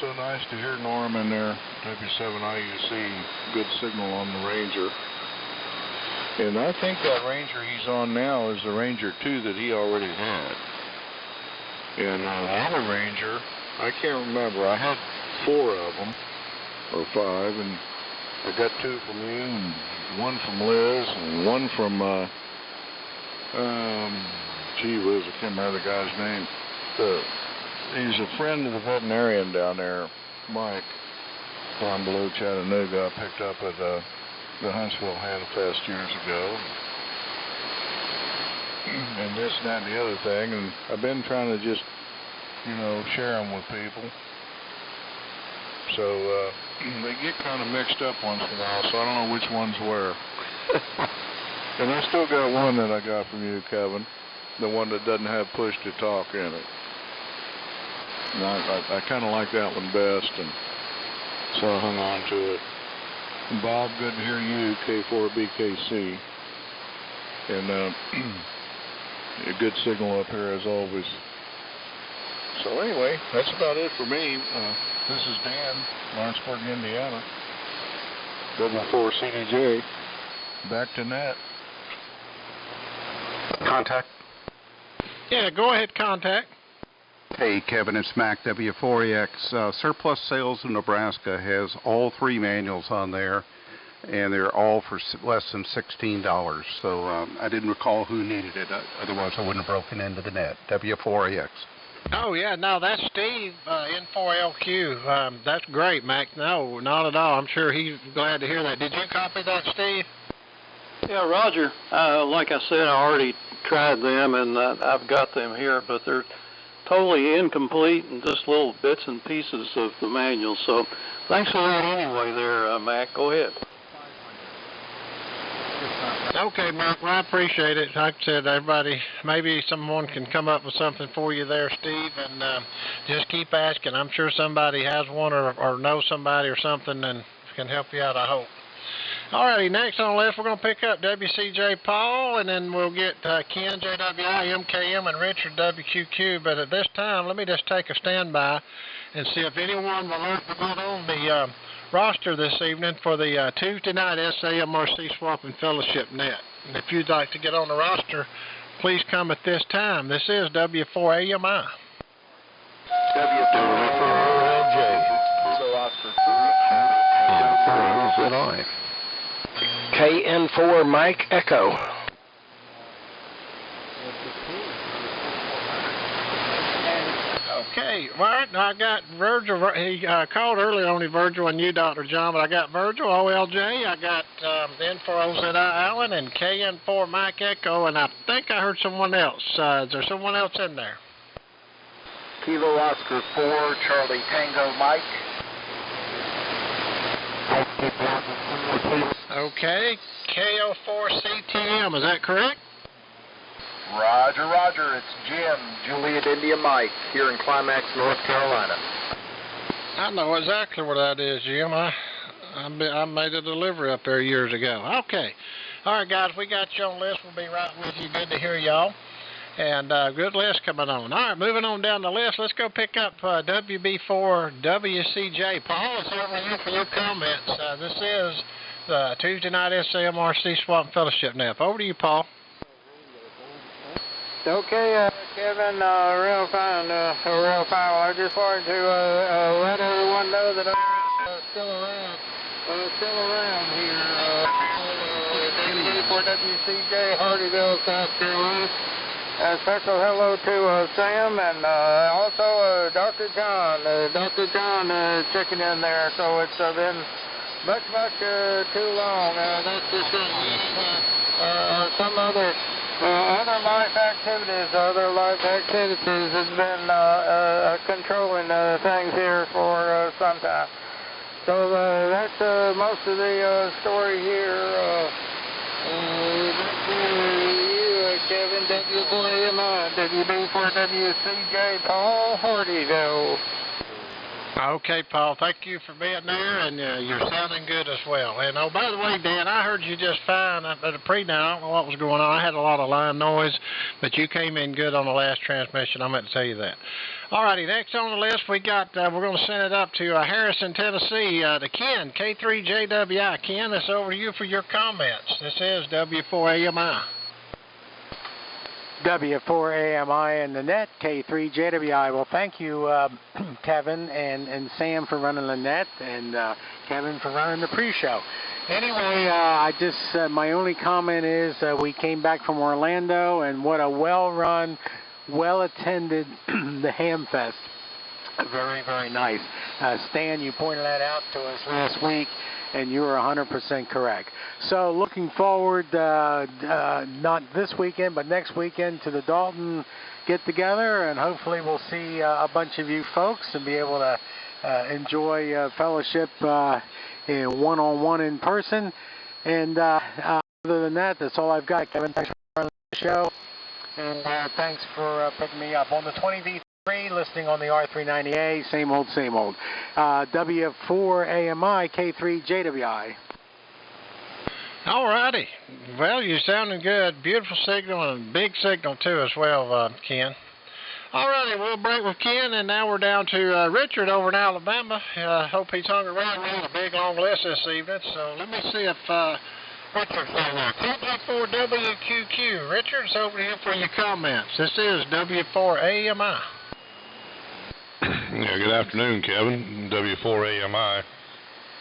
Speaker 3: So nice to hear Norm in there, W7IUC, good signal on the Ranger. And I think that Ranger he's on now is the Ranger 2 that he already had. And the other Ranger, I can't remember, I had 4 of them, or 5, and I got 2 from you, and 1 from Liz, and 1 from, gee whiz, I can't remember the guy's name. He's a friend of the veterinarian down there, Mike, down below Chattanooga. I picked up at the Huntsville Hand Fest years ago. And this, that, and the other thing. And I've been trying to just, share them with people. So they get kind of mixed up once in a while, so I don't know which one's where. And I still got one that I got from you, Kevin. The one that doesn't have push to talk in it. And I kind of like that one best, and so I hung on to it. And Bob, good to hear you, K4BKC. And a good signal up here as always. So anyway, that's about it for me. This is Dan, Lawrenceburg, Indiana. W4CDJ. Back to net.
Speaker 7: Contact.
Speaker 1: Yeah, go ahead, contact.
Speaker 7: Hey, Kevin, it's Mac, W4EX. Surplus Sales in Nebraska has all 3 manuals on there, and they're all for less than $16. So I didn't recall who needed it. Otherwise, I wouldn't have broken into the net. W4EX.
Speaker 1: Oh, yeah, no, that's Steve, N4LQ. That's great, Mac. No, not at all. I'm sure he's glad to hear that. Did you copy that, Steve?
Speaker 11: Yeah, Roger. Like I said, I already tried them, and I've got them here, but they're totally incomplete and just little bits and pieces of the manual. So thanks for that anyway there, Mac. Go ahead.
Speaker 1: Okay, Mac, well, I appreciate it. Like I said, everybody, maybe someone can come up with something for you there, Steve, and just keep asking. I'm sure somebody has one or knows somebody or something and can help you out, I hope. Alrighty, next on the list, we're going to pick up WCJ Paul, and then we'll get Ken, JWI, MKM, and Richard, WQQ. But at this time, let me just take a standby and see if anyone will get on the roster this evening for the Tuesday night SAMRC Swap and Fellowship Net. And if you'd like to get on the roster, please come at this time. This is W4AMI.
Speaker 2: W4LJ.
Speaker 12: ZI. KN4 Mike Echo.
Speaker 1: Okay, all right, I got Virgil. He called earlier on Virgil and you, Dr. John, but I got Virgil, OLJ, I got N4OZI Allen, and KN4 Mike Echo, and I think I heard someone else. Is there someone else in there?
Speaker 5: Kilo Oscar 4, Charlie Tango Mike.
Speaker 1: Okay, KO4CTM, is that correct?
Speaker 2: Roger, roger. It's Jim, Juliet India Mike, here in Climax, North Carolina.
Speaker 1: I know exactly where that is, Jim. I made a delivery up there years ago. Okay. All right, guys, we got you on the list. We'll be right with you. Good to hear y'all. And good list coming on. All right, moving on down the list. Let's go pick up WB4 WCJ. Paul, it's over to you for your comments. This is the Tuesday night SAMRC Swamp Fellowship Nap. Over to you, Paul.
Speaker 5: Okay, Kevin, real fine, real fine. Well, I just wanted to let everyone know that I'm still around here. For WCJ, Hardyville, South Carolina. A special hello to Sam and also Dr. John. Dr. John checking in there. So it's been much too long. That's the thing. Some other life activities has been controlling things here for some time. So that's most of the story here. Kevin, W4AMI, WB4WCJ, Paul Hardyville.
Speaker 1: Okay, Paul, thank you for being there, and you're sounding good as well. And, oh, by the way, Dan, I heard you just fine at the pre-down. I don't know what was going on. I had a lot of line noise, but you came in good on the last transmission. I meant to tell you that. All righty, next on the list, we got, we're going to send it up to Harrison, Tennessee, to Ken, K3JWI. Ken, it's over to you for your comments. This is W4AMI.
Speaker 5: W4AMI and the net, K3JWI. Well, thank you, Kevin and Sam for running the net, and Kevin for running the pre-show. Anyway, my only comment is we came back from Orlando, and what a well-run, well-attended the Ham Fest. Very, very nice. Stan, you pointed that out to us last week, and you were 100% correct. So looking forward, not this weekend, but next weekend to the Dalton get-together, and hopefully we'll see a bunch of you folks and be able to enjoy fellowship one-on-one in person. And other than that, that's all I've got. Kevin, thanks for running the show, and thanks for picking me up. On the 20V3, listening on the R390A, same old, same old. W4AMI, K3JWI.
Speaker 1: All righty. Well, you're sounding good. Beautiful signal and big signal, too, as well, Ken. All righty, we'll break with Ken, and now we're down to Richard over in Alabama. Hope he's hung around. We had a big, long list this evening, so let me see if Richard's down there. KG4WQQ. Richard, it's over to you for your comments. This is W4AMI.
Speaker 13: Yeah, good afternoon, Kevin. W4AMI.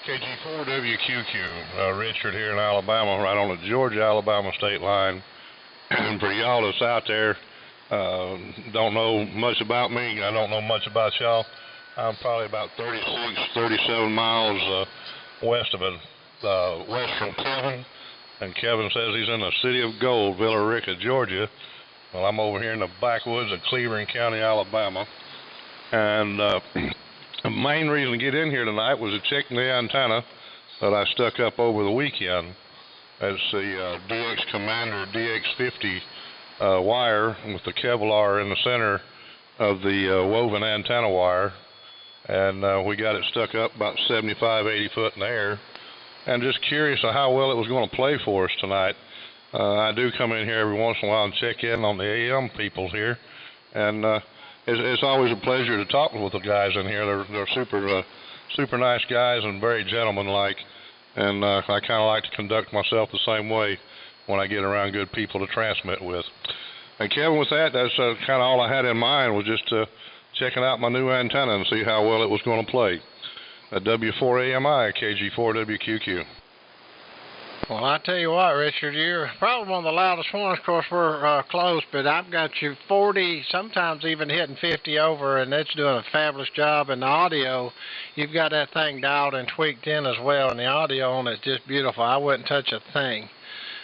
Speaker 13: KG4WQQ. Richard here in Alabama, right on the Georgia-Alabama state line. And for y'all that's out there, don't know much about me, I don't know much about y'all. I'm probably about 37 miles west from Kevin. And Kevin says he's in the city of gold, Villa Rica, Georgia. Well, I'm over here in the backwoods of Cleveland County, Alabama. And the main reason to get in here tonight was to check the antenna that I stuck up over the weekend. It's the DX Commander DX50 wire with the Kevlar in the center of the woven antenna wire. And we got it stuck up about 75, 80 foot in the air. And just curious of how well it was going to play for us tonight. I do come in here every once in a while and check in on the AM people here. And it's always a pleasure to talk with the guys in here. They're super nice guys and very gentlemanlike, and I kind of like to conduct myself the same way when I get around good people to transmit with. And Kevin, with that, that's kind of all I had in mind, was just checking out my new antenna and see how well it was going to play. At W4AMI, KG4WQQ.
Speaker 1: Well, I tell you what, Richard, you're probably one of the loudest ones. Of course, we're close, but I've got you 40, sometimes even hitting 50 over, and it's doing a fabulous job. And the audio, you've got that thing dialed and tweaked in as well, and the audio on it's just beautiful. I wouldn't touch a thing,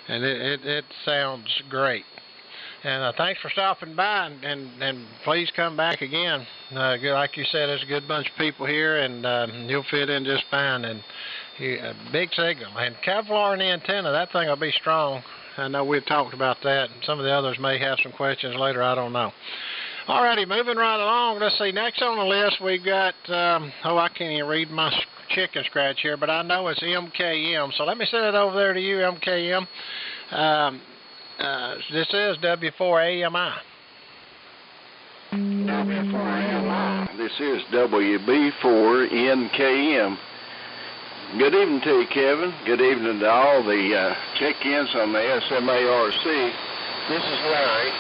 Speaker 1: and it sounds great. And thanks for stopping by, and please come back again. Like you said, there's a good bunch of people here, and you'll fit in just fine. And big signal. And Kevlar in the antenna, that thing will be strong. I know we've talked about that. Some of the others may have some questions later. I don't know. All righty, moving right along. Let's see. Next on the list, we've got, I can't even read my chicken scratch here, but I know it's MKM. So let me send it over there to you, MKM. This is W4AMI.
Speaker 14: W4AMI. This is WB4NKM. Good evening to you, Kevin. Good evening to all the check-ins on the SMARC. This is Larry,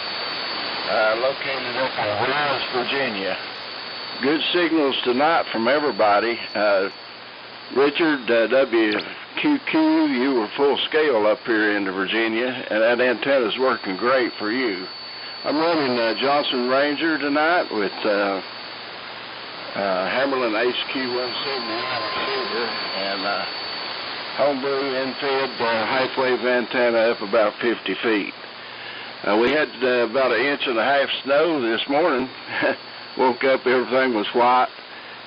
Speaker 14: located up in West Virginia. Good signals tonight from everybody. Richard, WQQ, you were full scale up here in Virginia, and that antenna's working great for you. I'm running Johnson Ranger tonight with Hammerlin HQ179 receiver and homebrew in-fed half-wave antenna up about 50 feet. We had about 1.5 inches snow this morning. Woke up, everything was white,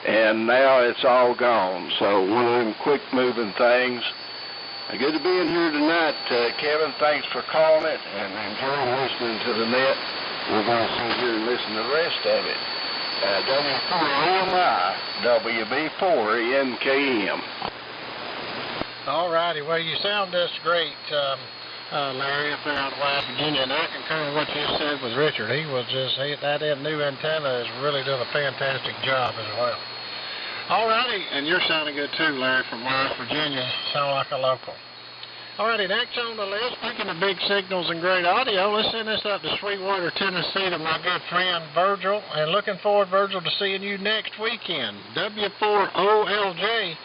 Speaker 14: and now it's all gone. So one of them quick-moving things. Good to be in here tonight, Kevin. Thanks for calling it, and enjoy listening to the net. We're going to sit here and listen to the rest of it. W4AMI, WB4NKM.
Speaker 1: All righty. Well, you sound just great, Larry, up there out of West Virginia, and I concur with what you said with Richard. He was that new antenna is really doing a fantastic job as well. All righty, and you're sounding good too, Larry, from West Virginia. Sound like a local. All righty, next on the list, speaking of big signals and great audio, let's send this up to Sweetwater, Tennessee, to my good friend Virgil, and looking forward, Virgil, to seeing you next weekend. W4OLJ,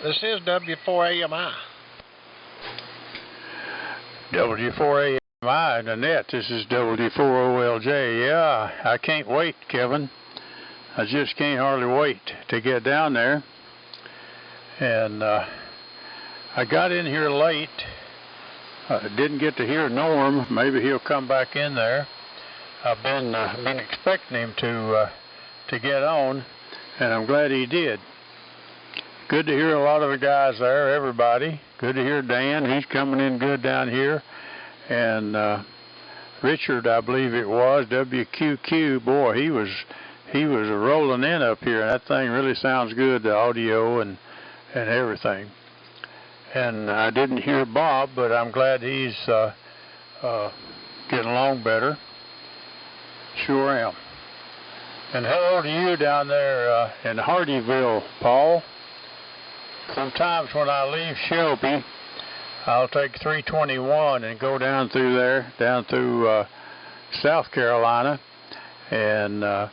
Speaker 1: this is W4AMI.
Speaker 15: W4AMI in the net, this is W4OLJ. Yeah, I can't wait, Kevin. I just can't hardly wait to get down there. And I got in here late. Didn't get to hear Norm. Maybe he'll come back in there. I've been expecting him to get on, and I'm glad he did. Good to hear a lot of the guys there, everybody. Good to hear Dan. He's coming in good down here. And Richard, I believe it was, WQQ, boy, he was rolling in up here. That thing really sounds good, the audio and everything. And I didn't hear Bob, but I'm glad he's getting along better. Sure am. And hello to you down there in Hardyville, Paul. Sometimes when I leave Shelby, I'll take 321 and go down through there, down through South Carolina, and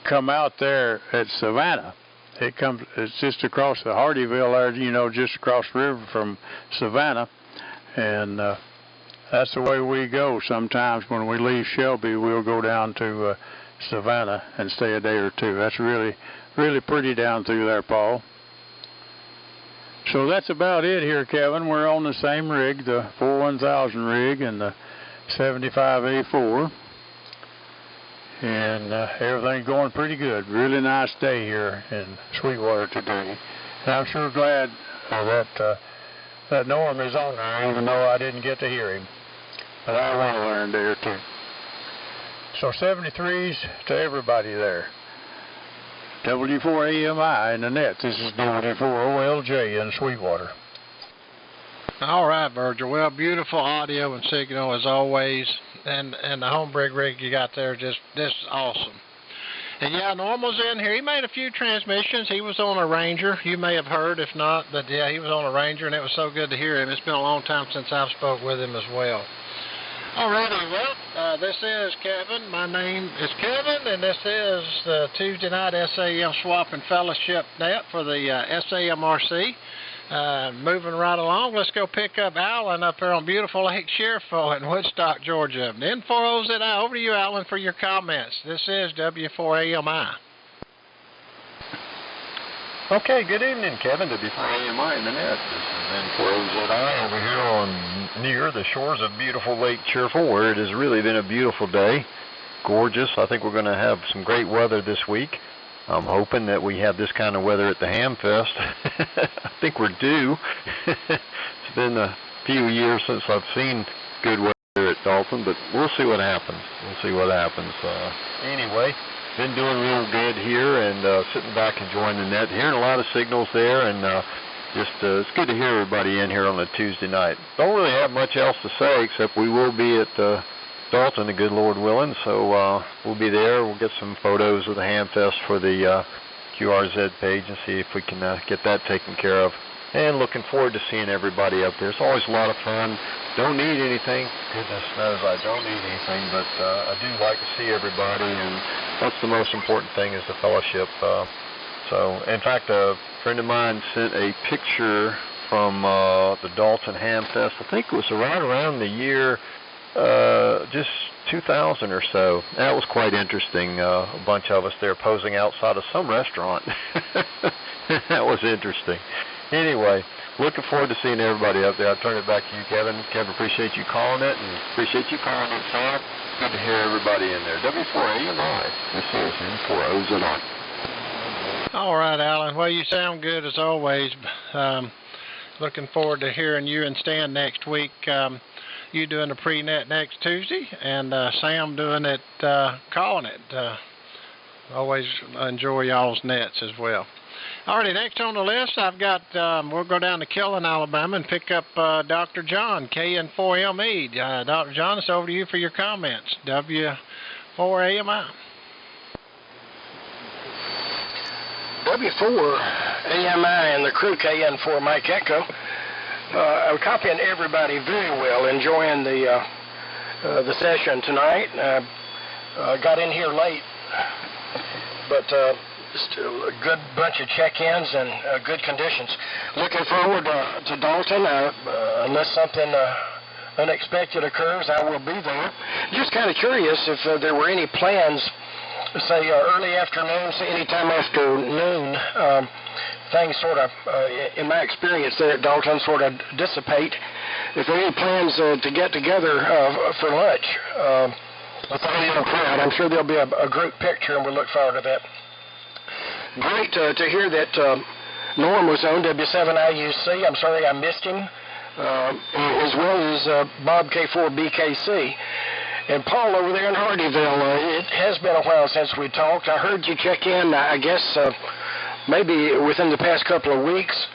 Speaker 15: come out there at Savannah. It's just across the Hardyville there, you know, just across the river from Savannah, and that's the way we go. Sometimes when we leave Shelby, we'll go down to Savannah and stay a day or two. That's really, really pretty down through there, Paul. So that's about it here, Kevin. We're on the same rig, the 41000 rig and the 75A4. And everything's going pretty good. Really nice day here in Sweetwater today. And I'm sure glad that Norm is on there, even though I didn't get to hear him. But I want to learn there too. So 73s to everybody there. W4AMI in the net. This is W4OLJ in Sweetwater.
Speaker 1: All right, Virgil. Well, beautiful audio and signal as always. And the homebrew rig you got there, just awesome. And yeah, Norm was in here. He made a few transmissions. He was on a Ranger. You may have heard, if not, but yeah, he was on a Ranger, and it was so good to hear him. It's been a long time since I've spoke with him as well. All righty, well, this is Kevin. My name is Kevin, and this is the Tuesday night SAM Swap and Fellowship Net for the SAMRC. Moving right along, let's go pick up Alan up there on beautiful Lake Sherfo in Woodstock, Georgia. N4OZI, over to you, Alan, for your comments. This is W4AMI.
Speaker 16: Okay, good evening, Kevin. W4AMI in the net. This is N4OZI over here near the shores of beautiful Lake Sherfo, where it has really been a beautiful day. Gorgeous. I think we're going to have some great weather this week. I'm hoping that we have this kind of weather at the Ham Fest. I think we're due. It's been few years since I've seen good weather at Dalton, but we'll see what happens. Anyway, been doing real good here and sitting back enjoying the net, hearing a lot of signals there, and it's good to hear everybody in here on a Tuesday night. Don't really have much else to say except we will be at Dalton, the good Lord willing, so we'll be there. We'll get some photos of the Hamfest for the QRZ page and see if we can get that taken care of. And looking forward to seeing everybody up there. It's always a lot of fun. Don't need anything. Goodness knows I don't need anything, but I do like to see everybody, and that's the most important thing is the fellowship. So, in fact, a friend of mine sent a picture from the Dalton Hamfest. I think it was right around the year just 2000 or so. That was quite interesting. A bunch of us there posing outside of some restaurant. That was interesting. Anyway, looking forward to seeing everybody up there. I'll turn it back to you, Kevin. Kevin, appreciate you calling it, and appreciate you calling it, Sam. Good to hear everybody in there. W4AMI. This is N4OZI.
Speaker 1: All right, Alan. Well, you sound good as always. Looking forward to hearing you and Stan next week. You doing the pre-net next Tuesday, and Sam doing it, calling it. Always enjoy y'all's nets as well. Alrighty, next on the list, I've got, we'll go down to Killen, Alabama, and pick up Dr. John, KN4ME. Dr. John, it's over to you for your comments. W4AMI.
Speaker 17: W4AMI and the crew KN4 Mike Echo. I'm copying everybody very well, enjoying the session tonight. Got in here late, but still a good bunch of check-ins and good conditions. Looking forward to Dalton. Unless something unexpected occurs, I will be there. Just kind of curious if there were any plans, say early afternoon, say any time after noon. Things sort of, in my experience there at Dalton, sort of dissipate. If there are any plans to get together for lunch with the whole crowd, I'm sure there'll be a group picture, and we'll look forward to that. Great to hear that Norm was on W7IUC. I'm sorry I missed him, as well as Bob K4BKC. And Paul over there in Hardyville, it has been a while since we talked. I heard you check in, I guess, maybe within the past couple of weeks.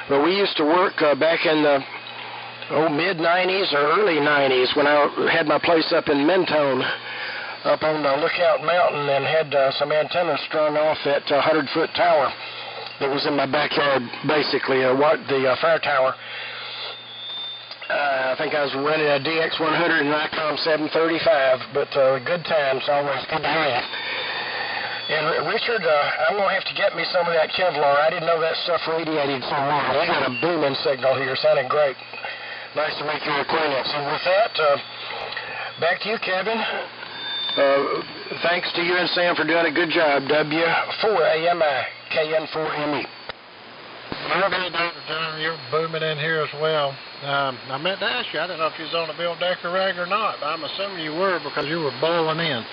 Speaker 17: But we used to work back in the mid-'90s or early '90s when I had my place up in Mentone, up on Lookout Mountain, and had some antennas strung off that 100-foot tower that was in my backyard, basically, the fire tower. I think I was running a DX100 and Nikon 735, but good times, always good to hear you. And Richard, I'm going to have to get me some of that Kevlar. I didn't know that stuff radiated so long. We got a booming signal here, sounding great. Nice to make your acquaintance. And with that, back to you, Kevin. Thanks to you and Sam for doing a good job. W4AMI, KN4ME.
Speaker 1: Okay, Dr. John, you're booming in here as well. I meant to ask you, I don't know if you was on the Bill Decker rag or not, but I'm assuming you were because you were bowling in.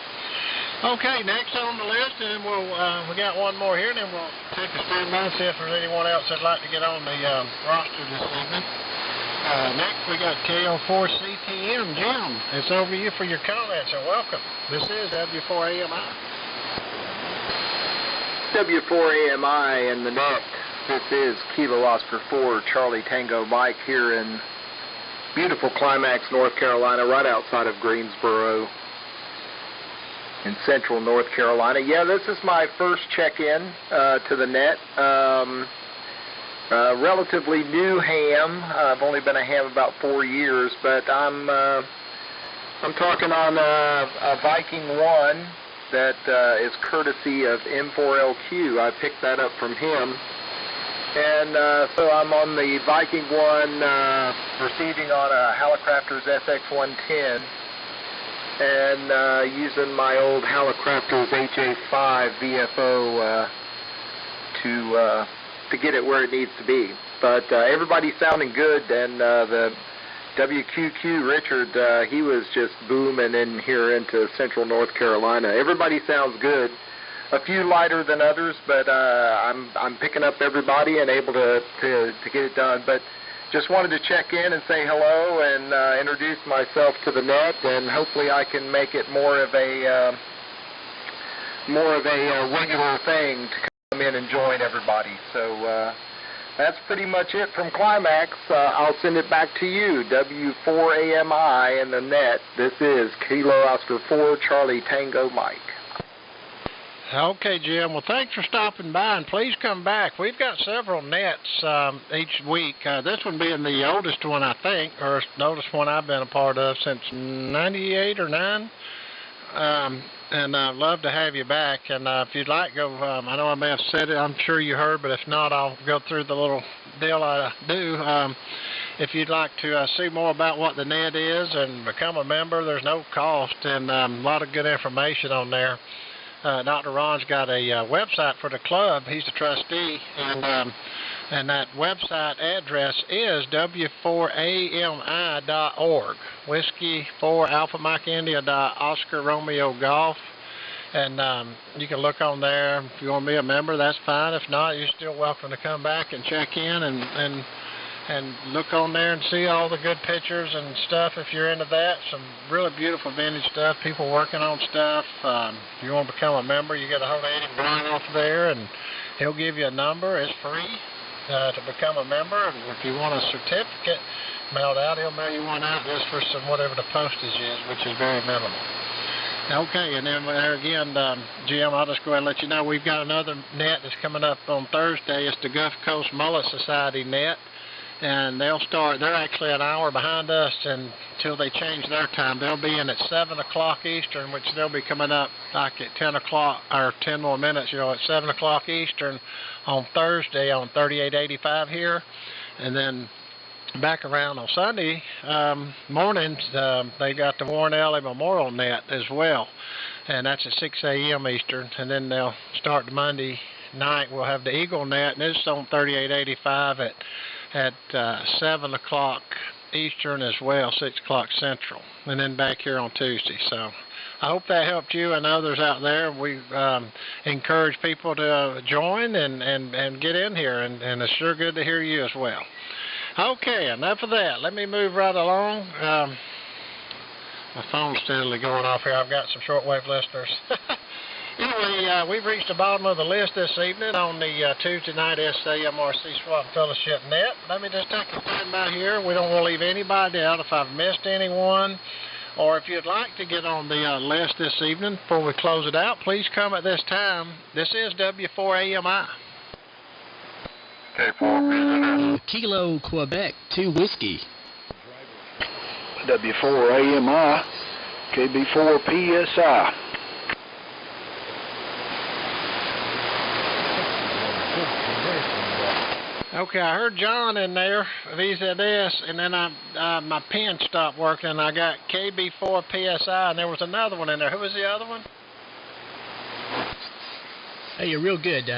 Speaker 1: Okay, next on the list, and we got one more here, and then we'll take a standby and see if there's anyone else that'd like to get on the roster this evening. Next, we got KO4CTM. Jim, it's over to you for your comments, and welcome. This is W4AMI.
Speaker 18: W4AMI and the net. This is Kilo Oscar 4, Charlie Tango Mike here in beautiful Climax, North Carolina, right outside of Greensboro in central North Carolina. Yeah, this is my first check-in to the net. Relatively new ham. I've only been a ham about 4 years, but I'm talking on a Viking 1 that is courtesy of M4LQ. I picked that up from him. And so I'm on the Viking 1 receiving on a Hallicrafters SX110 and using my old Hallicrafters HA5 VFO to get it where it needs to be. But everybody's sounding good, and the WQQ Richard, he was just booming in here into central North Carolina. Everybody sounds good. A few lighter than others, but I'm picking up everybody and able to get it done. But just wanted to check in and say hello and introduce myself to the net, and hopefully I can make it more of a regular thing to come in and join everybody. So that's pretty much it from Climax. I'll send it back to you, W4AMI and the net. This is Kilo Oscar 4 Charlie Tango Mike.
Speaker 1: Okay, Jim. Well, thanks for stopping by, and please come back. We've got several nets each week. This one being the oldest one, I think, or the oldest one I've been a part of since 98 or 9. And I'd love to have you back. And if you'd like, go. I know I may have said it. I'm sure you heard, but if not, I'll go through the little deal I do. If you'd like to see more about what the net is and become a member, there's no cost, and a lot of good information on there. Dr. Ron's got a website for the club. He's the trustee, and that website address is w4ami.org. Whiskey 4 Alpha Mike India Oscar Romeo Golf, and you can look on there. If you want to be a member, that's fine. If not, you're still welcome to come back and check in and look on there and see all the good pictures and stuff if you're into that. Some really beautiful vintage stuff, people working on stuff. If you want to become a member, you get a hold of Eddie Brown off there, and he'll give you a number. It's free to become a member. And if you want a certificate mailed out, he'll mail you one out just for some whatever the postage is, which is very minimal. Okay, and then there again, Jim, I'll just go ahead and let you know we've got another net that's coming up on Thursday. It's the Gulf Coast Mullet Society net. And they're actually an hour behind us until they change their time. They'll be in at 7 o'clock Eastern, which they'll be coming up like at 10 o'clock, or 10 more minutes, at 7 o'clock Eastern on Thursday on 3885 here. And then back around on Sunday mornings, they got the Warren Alley Memorial net as well. And that's at 6 a.m. Eastern. And then they'll start the Monday night. We'll have the Eagle net, and it's on 3885 at 7 o'clock Eastern as well, 6 o'clock Central, and then back here on Tuesday. So I hope that helped you and others out there. We encourage people to join and get in here, and it's sure good to hear you as well. Okay, enough of that. Let me move right along. My phone's steadily going off here. I've got some shortwave listeners. Anyway, we've reached the bottom of the list this evening on the Tuesday night SAMRC Swap Fellowship net. Let me just take a stand by here. We don't want to leave anybody out. If I've missed anyone, or if you'd like to get on the list this evening before we close it out, please come at this time. This is W4AMI.
Speaker 14: K4
Speaker 19: Kilo Quebec 2 Whiskey.
Speaker 14: W4AMI, KB4 PSI.
Speaker 1: Okay, I heard John in there, VZS, and then my pen stopped working. I got KB4 PSI, and there was another one in there. Who was the other one?
Speaker 19: Hey, you're real good.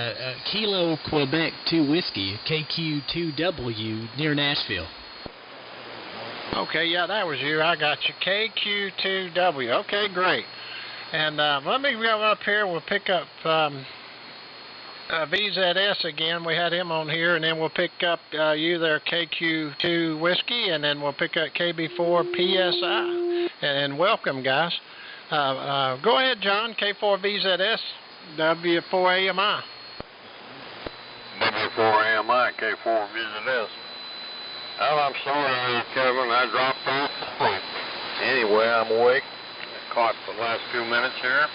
Speaker 19: Kilo Quebec 2 Whiskey, KQ2W, near Nashville.
Speaker 1: Okay, yeah, that was you. I got you. KQ2W. Okay, great. And let me go up here. We'll pick up VZS again. We had him on here, and then we'll pick up you there, KQ2 Whiskey, and then we'll pick up KB4 PSI. And welcome, guys. Go ahead, John. K4 VZS, W4AMI.
Speaker 3: W4AMI, K4 VZS. Well, I'm sorry, Kevin. I dropped off to sleep. Anyway, I'm awake. I caught the last few minutes here.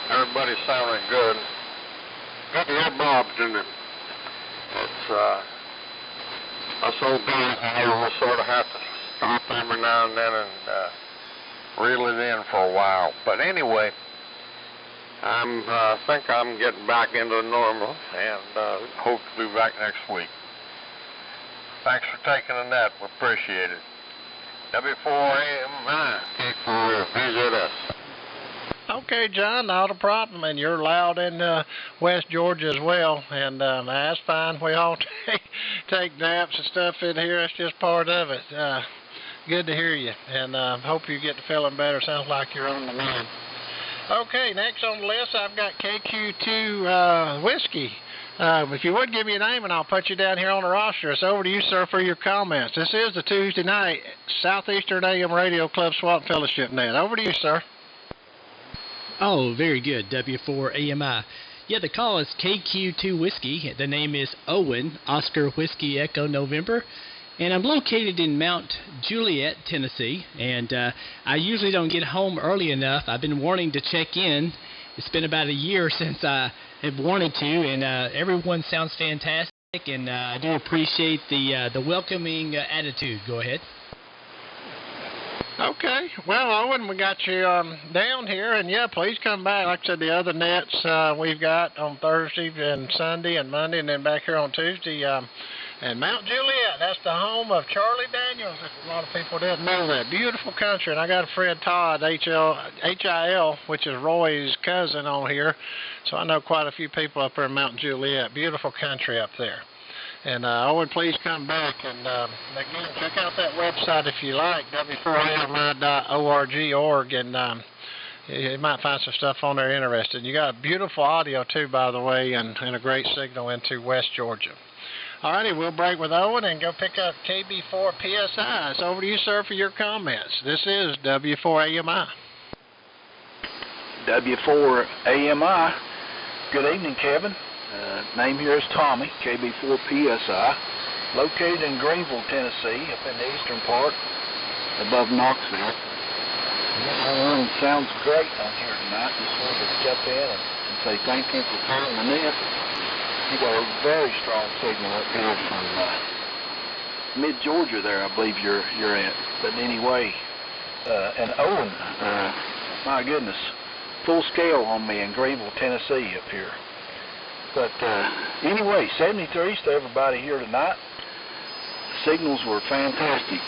Speaker 3: Everybody sounded good. Good to hear Bob's in it. It's, us old guys, we'll sort of have to stop every now and then and reel it in for a while. But anyway, I think I'm getting back into normal, and hope to be back next week. Thanks for taking the net. We appreciate it. W4AMI, K4 VZS.
Speaker 1: Okay, John, not a problem, and you're loud in West Georgia as well, and that's fine. We all take naps and stuff in here. That's just part of it. Good to hear you, and hope you get to feeling better. Sounds like you're on the mend. Okay, next on the list, I've got KQ2 Whiskey. If you would give me your name, and I'll put you down here on the roster. It's over to you, sir, for your comments. This is the Tuesday night Southeastern AM Radio Club Swap Fellowship Net. Over to you, sir.
Speaker 19: Oh, very good, W4AMI. Yeah, the call is KQ2 Whiskey. The name is Owen, Oscar Whiskey Echo November. And I'm located in Mount Juliet, Tennessee. And I usually don't get home early enough. I've been wanting to check in. It's been about a year since I have wanted to, and everyone sounds fantastic. And I do appreciate the welcoming attitude. Go ahead.
Speaker 1: Okay. Well, Owen, we got you down here, and yeah, please come back. Like I said, the other nets we've got on Thursday and Sunday and Monday, and then back here on Tuesday. And Mount Juliet, that's the home of Charlie Daniels. A lot of people didn't know that. Beautiful country, and I got a friend Todd, HIL, which is Roy's cousin on here. So I know quite a few people up there in Mount Juliet. Beautiful country up there. And Owen, please come back. And again, check out that website if you like, w4ami.org, and you might find some stuff on there interesting. You got beautiful audio, too, by the way, and a great signal into West Georgia. All righty, we'll break with Owen and go pick up KB4 PSI. It's over to you, sir, for your comments. This is W4AMI.
Speaker 20: W4AMI. Good evening, Kevin. Name here is Tommy, KB4 PSI. Located in Greenville, Tennessee, up in the eastern part, above Knoxville. Sounds great on here tonight. Just wanted to step in and say thank you for calling the net. You got a very strong signal up here from mid-Georgia there, I believe you're at. But anyway, and Owen, my goodness, full scale on me in Greenville, Tennessee up here. But anyway, 73s to everybody here tonight. Signals were fantastic,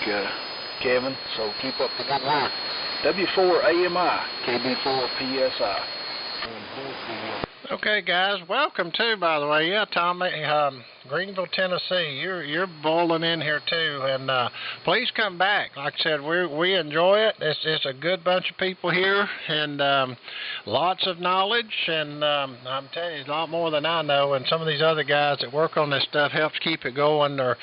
Speaker 20: Kevin, so keep up the good work. W4AMI, KB4 PSI.
Speaker 1: Okay, guys, welcome too. By the way, yeah, Tommy, Greenville, Tennessee. You're bowling in here too, and please come back. Like I said, we enjoy it. It's a good bunch of people here, and lots of knowledge. And I'm telling you, a lot more than I know. And some of these other guys that work on this stuff helps keep it going. Or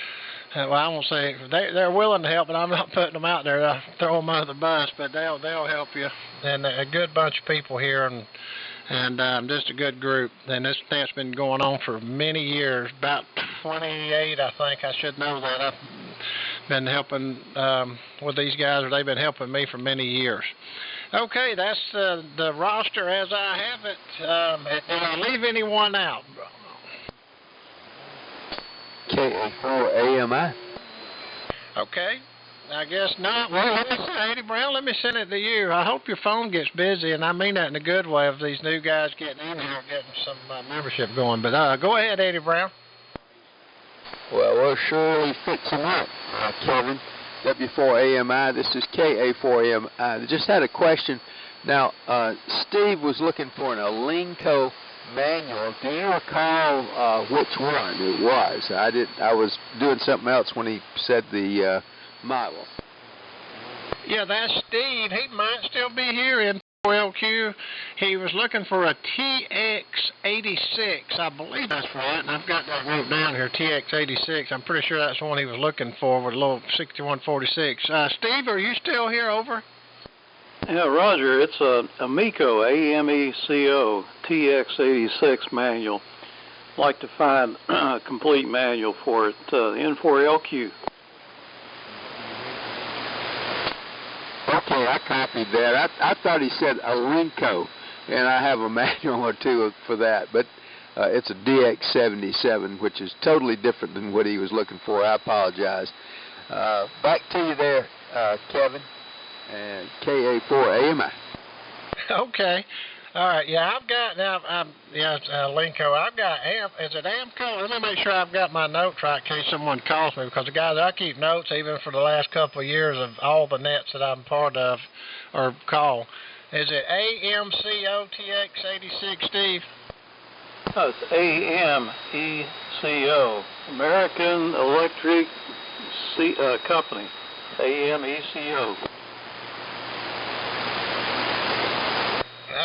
Speaker 1: well, I won't say they're willing to help, but I'm not putting them out there. I throw them under the bus, but they'll help you. And a good bunch of people here, and just a good group. And this net's been going on for many years, about 28, I think. I should know that. I've been helping with these guys, or they've been helping me for many years. Okay, that's the roster as I have it. Did I leave anyone out?
Speaker 6: KA4AMI.
Speaker 1: Okay. I guess not. Well, let me say, Eddie Brown, let me send it to you. I hope your phone gets busy, and I mean that in a good way of these new guys getting in here, getting some membership going. But go ahead, Eddie Brown.
Speaker 6: Well, we'll surely fix them up, Kevin. W4AMI, this is KA4AMI. I just had a question. Now, Steve was looking for an Alinco manual. Do you recall which one it was? I was doing something else when he said the model.
Speaker 1: Yeah, that's Steve. He might still be here in LQ. He was looking for a TX86. I believe that's right, and I've got that wrote down here, TX86. I'm pretty sure that's the one he was looking for with a little 6146. Steve, are you still here? Over.
Speaker 11: Yeah, Roger, it's a Amico, AMECO, TX86 manual. I'd like to find a complete manual for it, N4LQ.
Speaker 6: Okay, I copied that. I thought he said Alinco, and I have a manual or two for that, but it's a DX77, which is totally different than what he was looking for. I apologize. Back to you there, Kevin, and KA4AMI.
Speaker 1: Okay. All right, yeah, I've got now. Linko. I've got Is it Amco? Let me make sure I've got my notes right in case someone calls me, because the guys, I keep notes even for the last couple of years of all the nets that I'm part of or call. Is it AMCOTX86, Steve?
Speaker 11: No, it's AMECO, American Electric Company, AMECO.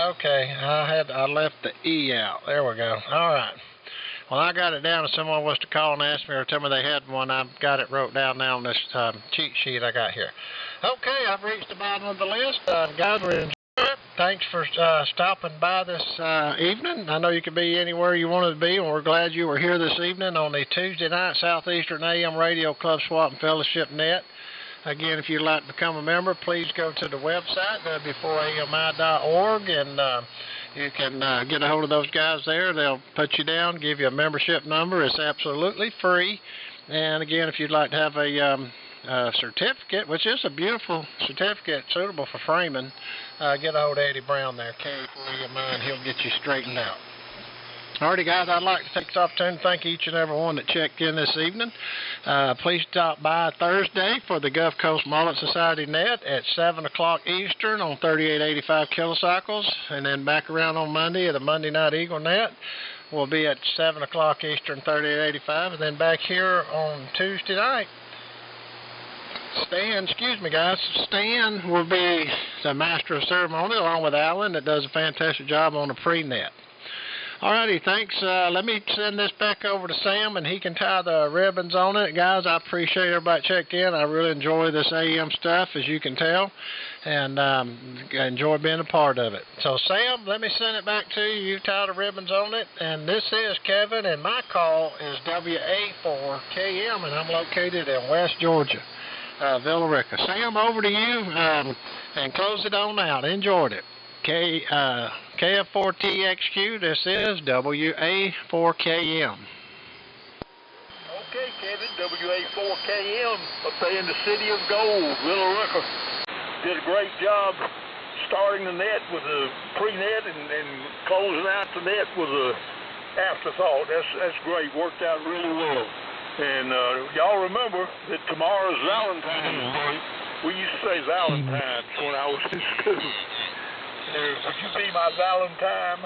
Speaker 11: Okay, I left the E out. There we go. All right.
Speaker 1: Well, I got it down. If someone was to call and ask me or tell me they had one, I've got it wrote down now on this cheat sheet I got here. Okay, I've reached the bottom of the list. Guys, we're enjoying it. Thanks for stopping by this evening. I know you could be anywhere you wanted to be, and we're glad you were here this evening on the Tuesday night Southeastern AM Radio Club Swap and Fellowship Net. Again, if you'd like to become a member, please go to the website, w4ami.org, and you can get a hold of those guys there. They'll put you down, give you a membership number. It's absolutely free. And again, if you'd like to have a certificate, which is a beautiful certificate suitable for framing, get a hold of Eddie Brown there, K4EMI, and he'll get you straightened out. Alrighty, guys, I'd like to take this opportunity to thank each and every one that checked in this evening. Please stop by Thursday for the Gulf Coast Mullet Society Net at 7 o'clock Eastern on 3885 kilocycles, and then back around on Monday at the Monday Night Eagle Net. We'll be at 7 o'clock Eastern, 3885, and then back here on Tuesday night. Stan will be the master of ceremony along with Alan that does a fantastic job on the pre-net. Alrighty, thanks. Let me send this back over to Sam, and he can tie the ribbons on it. Guys, I appreciate everybody checked in. I really enjoy this AM stuff, as you can tell, and I enjoy being a part of it. So, Sam, let me send it back to you. You tie the ribbons on it, and this is Kevin, and my call is WA4KM, and I'm located in West Georgia, Villa Rica. Sam, over to you, and close it on out. Enjoyed it. KF4TXQ, this is WA4KM.
Speaker 9: Okay, Kevin, WA4KM up there in the city of gold, Villa Rica. Did a great job starting the net with a pre-net and closing out the net with a afterthought. That's great, worked out really well. And y'all remember that tomorrow's Valentine's Day. We used to say Valentine's when I was in school. Would you be my Valentine?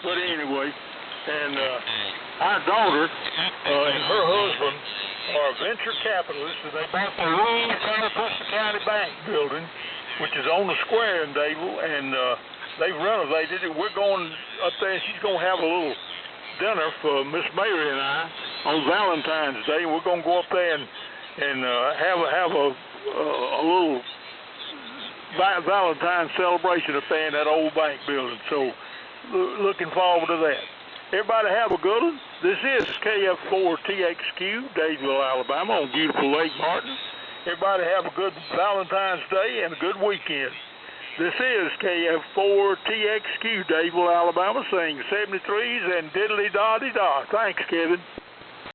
Speaker 9: But anyway, and our daughter and her husband are venture capitalists, and they bought the new Mariposa County Bank building, which is on the square in Dadeville, and they've renovated it. We're going up there, and she's going to have a little dinner for Miss Mary and I on Valentine's Day, and we're going to go up there and have a little Valentine's celebration up there in that old bank building. So, looking forward to that. Everybody have a good one. This is KF4TXQ, Dadeville, Alabama, on beautiful Lake Martin. Everybody have a good Valentine's Day and a good weekend. This is KF4TXQ, Dadeville, Alabama, saying 73s and diddly-da-dee-da. Thanks, Kevin.